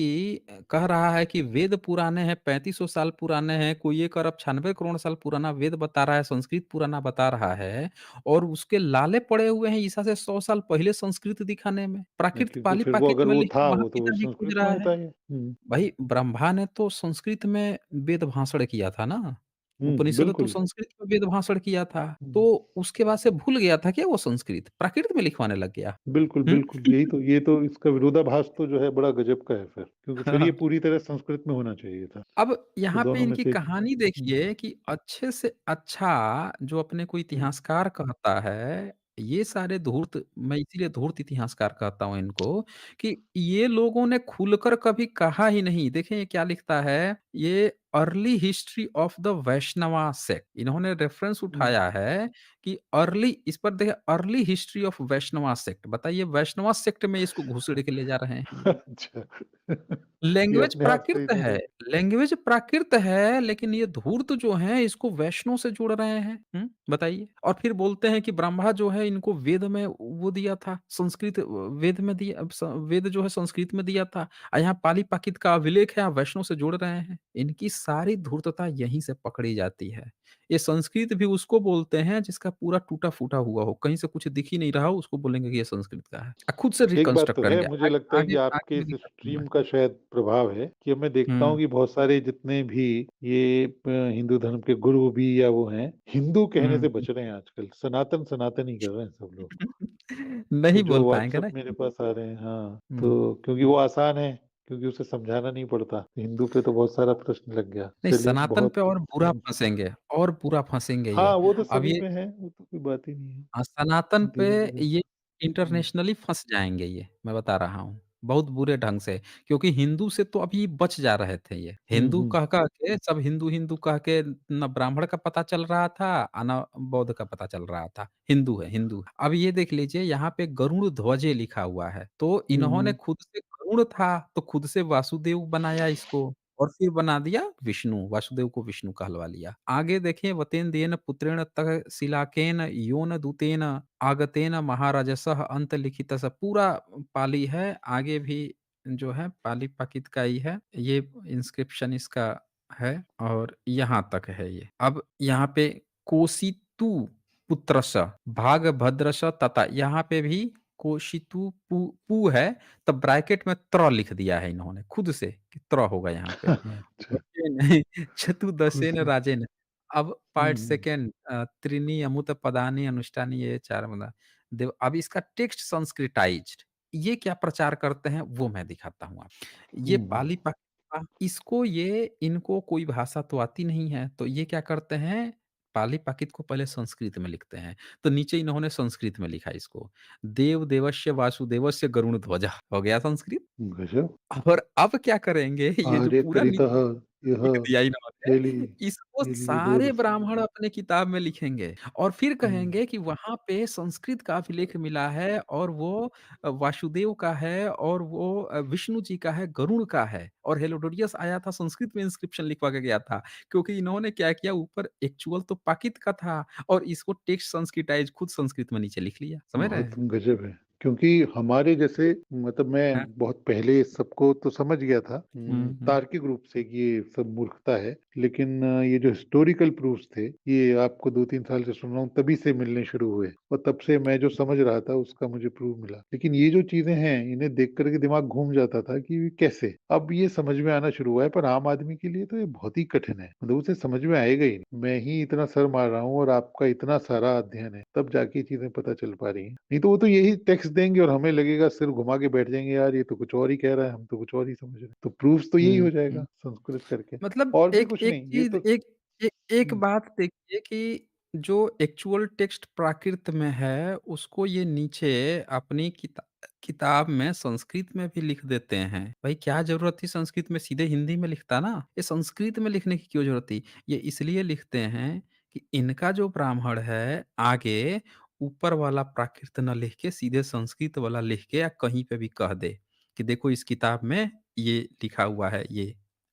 कह रहा है कि वेद पुराने हैं, 3500 साल पुराने हैं, कोई 1 अरब 96 करोड़ साल पुराना वेद बता रहा है, संस्कृत पुराना बता रहा है और उसके लाले पड़े हुए हैं ईसा से 100 साल पहले संस्कृत दिखाने में। प्राकृत क्योंकि फिर वो पाली-प्राकृत अगर में वो लिख के था वहाँ वो तो पिता भी खोज संस्कृत में रहा है। होता है। हुँ, भाई ब्रह्मा ने तो संस्कृत में वेद भाषण किया था ना, हुँ, उपनिषद तो बिल्कुल। संस्कृत में वेद भाषण किया था, हुँ, तो उसके बाद से भूल गया था क्या वो संस्कृत? प्राकृत में लिखवाने लग गया। बिल्कुल, हुँ? बिल्कुल। ये तो इसका विरोधाभास तो जो है बड़ा गज़ब का है फिर, क्योंकि फिर ये हाँ। पूरी तरह संस्कृत में होना चाहिए था। अब तो यहाँ पे दोनों में इनकी से कहानी हुँ, देखिए कि अच्छे से अच्छा जो अपने को हुँ, इतिहासकार कहता है, ये सारे धूर्त मैं इसीलिए धूर्त इतिहासकार कहता हूँ इनको, कि ये लोगों ने खुलकर कभी कहा ही नहीं। देखें ये क्या लिखता है, ये early history of the Vaishnava sect इन्होंने रेफरेंस हुँ। उठाया है कि अर्ली इस पर देखिए early history of Vaishnava sect बताइए वैष्णवा सेक्ट में इसको घुसेड़ के ले जा रहे हैं ये लोग। अच्छा। ये लैंग्वेज अपने आप से प्राकृत है, इन्होंने लैंग्वेज प्राकृत है, लेकिन ये धूर्त जो हैं इसको वैष्णव से जोड़ रहे हैं। बताइए? और फिर बोलते हैं कि ब्रह्मा जो है इनको वेद में वो दिया था, संस्कृत वेद में दिया वेद जो है संस्कृत में दिया था। यहाँ पाली-प्राकृत का अभिलेख है, आप वैष्णव से जोड़ रहे हैं। इनकी सारी धूर्तता यहीं से पकड़ी जाती है। ये संस्कृत भी उसको बोलते हैं जिसका पूरा टूटा-फूटा हुआ हो, कहीं से कुछ दिख ही नहीं रहा हो, उसको बोलेंगे कि ये संस्कृत का है। खुद से एक बात रिकंस्ट्रक्ट तो है, करेंगे। मुझे लगता है आगे कि आपके आगे मैं इस दिखाऊँगा। स्ट्रीम का शायद प्रभाव है कि अब मैं देखता हूँ हुँ, कि बहुत सारे जितने भी ये हिंदू धर्म के गुरु भी या वो हैं, हिंदू कहने से हुँ। बच रहे हैं आजकल। सनातन, सनातन ही कर रहे हैं सब लोग। तो नहीं जो बोल पाएँगे ना व्हाट्सएप मेरे हिंदू। पास आ रहे हैं हाँ, हुँ। तो क्योंकि वो आसान है, क्योंकि उसे समझाना नहीं पड़ता। हिंदू पे तो बहुत सारा प्रश्न लग गया। नहीं, चलिए सनातन बहुत पे और बुरा फँसेंगे हाँ, ये। वो तो अब सभी ये पे है, वो तो कोई बात ही नहीं है। सनातन पे धीरे-धीरे ये हुँ। इंटरनेशनली फँस जाएँगे ये, मैं बता रहा हूँ, बहुत बुरे ढंग से। क्योंकि हिंदू से तो अभी बच जा रहे थे ये। हुँ, हिंदू हुँ। कह-कह के सब हिंदू-हिंदू कह के ना ब्राह्मण का पता चल रहा था, ना बौद्ध का पता चल रहा था। हिंदू है, हिंदू है। अब ये देख लीजिए यहाँ पे गरुड़ ध्वजे लिखा हुआ है, तो हुँ, इन्होंने हुँ। खुद से गरुड़ था, तो खुद से वासुदेव बनाया इसको और फिर बना दिया विष्णु, वासुदेव को विष्णु कहलवा लिया। आगे देखिए वतेन पुत्रेण तः शिलाकेन योन दूतेन आगतेन महाराजसः अंत लिखितः पूरा पाली है, आगे भी जो है पाली-प्राकृत का ही है। ये इंस्क्रिप्शन इसका है और यहाँ तक है ये। अब यहाँ पे कोशितु पुत्रस्य भागभद्रस्य तथा यहाँ पे भी कोशितु पू है, तब ब्रैकेट में त्र लिख दिया है इन्होंने खुद से कि त्र होगा यहाँ पे। अच्छा, वशेन चतुर्दशेन खुशी। राजेन। अब हुँ, पार्ट हुँ। सेकंड त्रीणि अमुत पदानि अनुष्ठानि ये 4 मतलब देव अब इसका टेक्स्ट संस्कृताइज्ड ये क्या प्रचार करते हैं वो मैं दिखाता हूँ आपको। ये हुँ, हुँ। पाली इसको ये इनको कोई भाषा तो आती नहीं है, तो ये क्या करते हैं पाली प्राकृत को पहले संस्कृत में लिखते हैं, तो नीचे इन्होंने संस्कृत में लिखा इसको। देव देवस्य वासुदेवस्य गरुड़ ध्वजा हो गया संस्कृत। गज़ब! और अब क्या करेंगे ये जो पूरा आर्यकरितः यः लिख दिया इन्होंने, हेलि इसको सारे हेलियोदोरस ब्राह्मण अपने किताब में लिखेंगे और फिर हुँ, कहेंगे कि वहाँ पे संस्कृत का अभिलेख मिला है और वो वासुदेव का है और वो विष्णु जी का है, गरुड़ का है और हेलोडोरियस आया था संस्कृत में इंस्क्रिप्शन लिखवा के गया था। क्योंकि इन्होंने क्या किया ऊपर एक्चुअल तो प्राकृत का था और इसको टेक्स्ट संस्कृताइज़ खुद संस्कृत में नीचे लिख लिया। समझ रहे बहुत हैं? गज़ब है। क्योंकि हमारे जैसे मतलब हाँ। मैं बहुत पहले इस सबको तो समझ गया था हुँ, हुँ। तार्किक रूप से कि ये सब मूर्खता है। लेकिन ये जो हिस्टोरिकल प्रूफ्स थे, ये आपको 2-3 साल से सुन रहा हूँ तभी से मिलने शुरू हुए और तब से मैं जो समझ रहा था उसका मुझे प्रूफ मिला। लेकिन ये जो चीज़ें हैं, इन्हें देख कर के दिमाग घूम जाता था कि कैसे? अब ये समझ में आना शुरू हुआ है पर आम आदमी के लिए तो ये बहुत ही कठिन है। मतलब उसे समझ में आएगा ही नहीं। मैं ही इतना सर मार रहा हूँ और आपका इतना सारा अध्ययन है, तब जाके ये चीज़ें पता चल पा रही हैं। नहीं तो वो तो यही टेक्स्ट देंगे और हमें लगेगा सिर घुमा के बैठ जाएँगे, यार ये तो कुछ और ही कह रहा है, हम तो कुछ और ही समझ रहे हैं। तो प्रूफ्स तो यही हुँ, हो जाएगा हुँ। संस्कृत करके मतलब और भी एक कुछ एक नहीं, ये चीज़ तो एक हुँ, बात देखिए कि जो एक्चुअल टेक्स्ट प्राकृत में है, उसको ये नीचे अपनी किताब में संस्कृत में भी लिख देते हैं। भाई क्या ज़रूरत थी संस्कृत में, सीधे हिंदी में लिखता ना। ये संस्कृत में लिखने की क्यों ज़रूरत थी? ये इसलिए लिखते हैं कि इनका जो ब्राह्मण है, आगे ऊपर वाला प्राकृत ना लिख के सीधे संस्कृत वाला लिख के या कहीं पे भी कह दे, कि देखो इस किताब में ये लिखा हुआ है,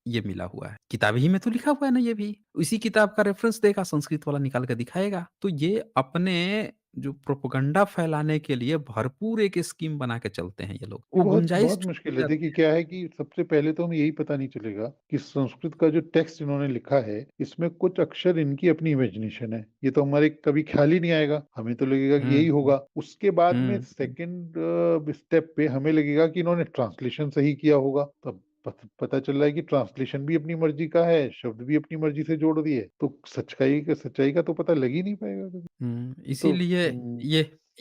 ये मिला हुआ है। किताब ही में तो लिखा हुआ है ना ये भी। इसी किताब का रेफ़रेंस देगा, संस्कृत वाला निकाल के दिखाएगा। तो ये अपने जो प्रोपेगेंडा फैलाने के लिए भरपूर एक स्कीम बना के चलते हैं ये लोग। ये वो बहुत गुंजाइश बहुत छूट मुश्किल है। जाती देखिए है। क्या है कि सबसे पहले तो हमें यही पता नहीं चलेगा कि संस्कृत का जो टेक्स्ट इन्होंने लिखा है, इसमें कुछ अक्षर इनकी अपनी इमेजिनेशन है। ये तो हमारे कभी ख़्याल ही नहीं आएगा। हमें तो लगेगा कि हुँ, यही हुँ, होगा। उसके बाद में हुँ, हुँ, सेकंड स्टेप पे हमें लगेगा कि इन्होंने ट्रांसलेशन सही किया होगा। तब पता चल रहा है कि ट्रांसलेशन भी अपनी मर्ज़ी का है, शब्द भी अपनी मर्ज़ी से जोड़ दिए। तो सच्चाई का तो पता लग ही नहीं पाएगा कभी। हुँ। ये तो इसीलिए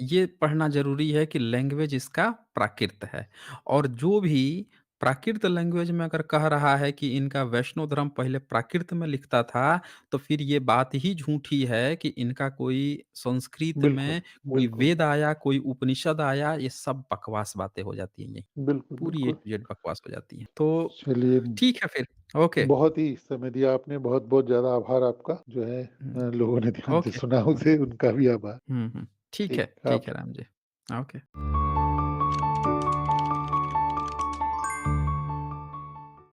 ये पढ़ना ज़रूरी है कि लैंग्वेज इसका प्राकृत है और जो भी प्राकृत लैंग्वेज में अगर कह रहा है कि इनका वैष्णव धर्म पहले प्राकृत में लिखता था, तो फिर ये बात ही झूठी है कि इनका कोई संस्कृत बिल्कुल, में कोई बिल्कुल। वेद आया, कोई उपनिषद आया, ये सब बकवास बातें हो जाती हैं ये। बिल्कुल, पूरी ए बिल्कुल। टू ज़ेड बकवास हो जाती हैं। तो चलिए, ठीक है फिर, ओके। बहुत ही समय दिया आपने, बहुत-बहुत ज़्यादा आभार आपका, जो है हुँ, लोगों ने ध्यान से ओके, सुना ओके। उसे, उनका भी आभार। हुँ, हुँ। ठीक, ठीक आप है राम जी। ओके।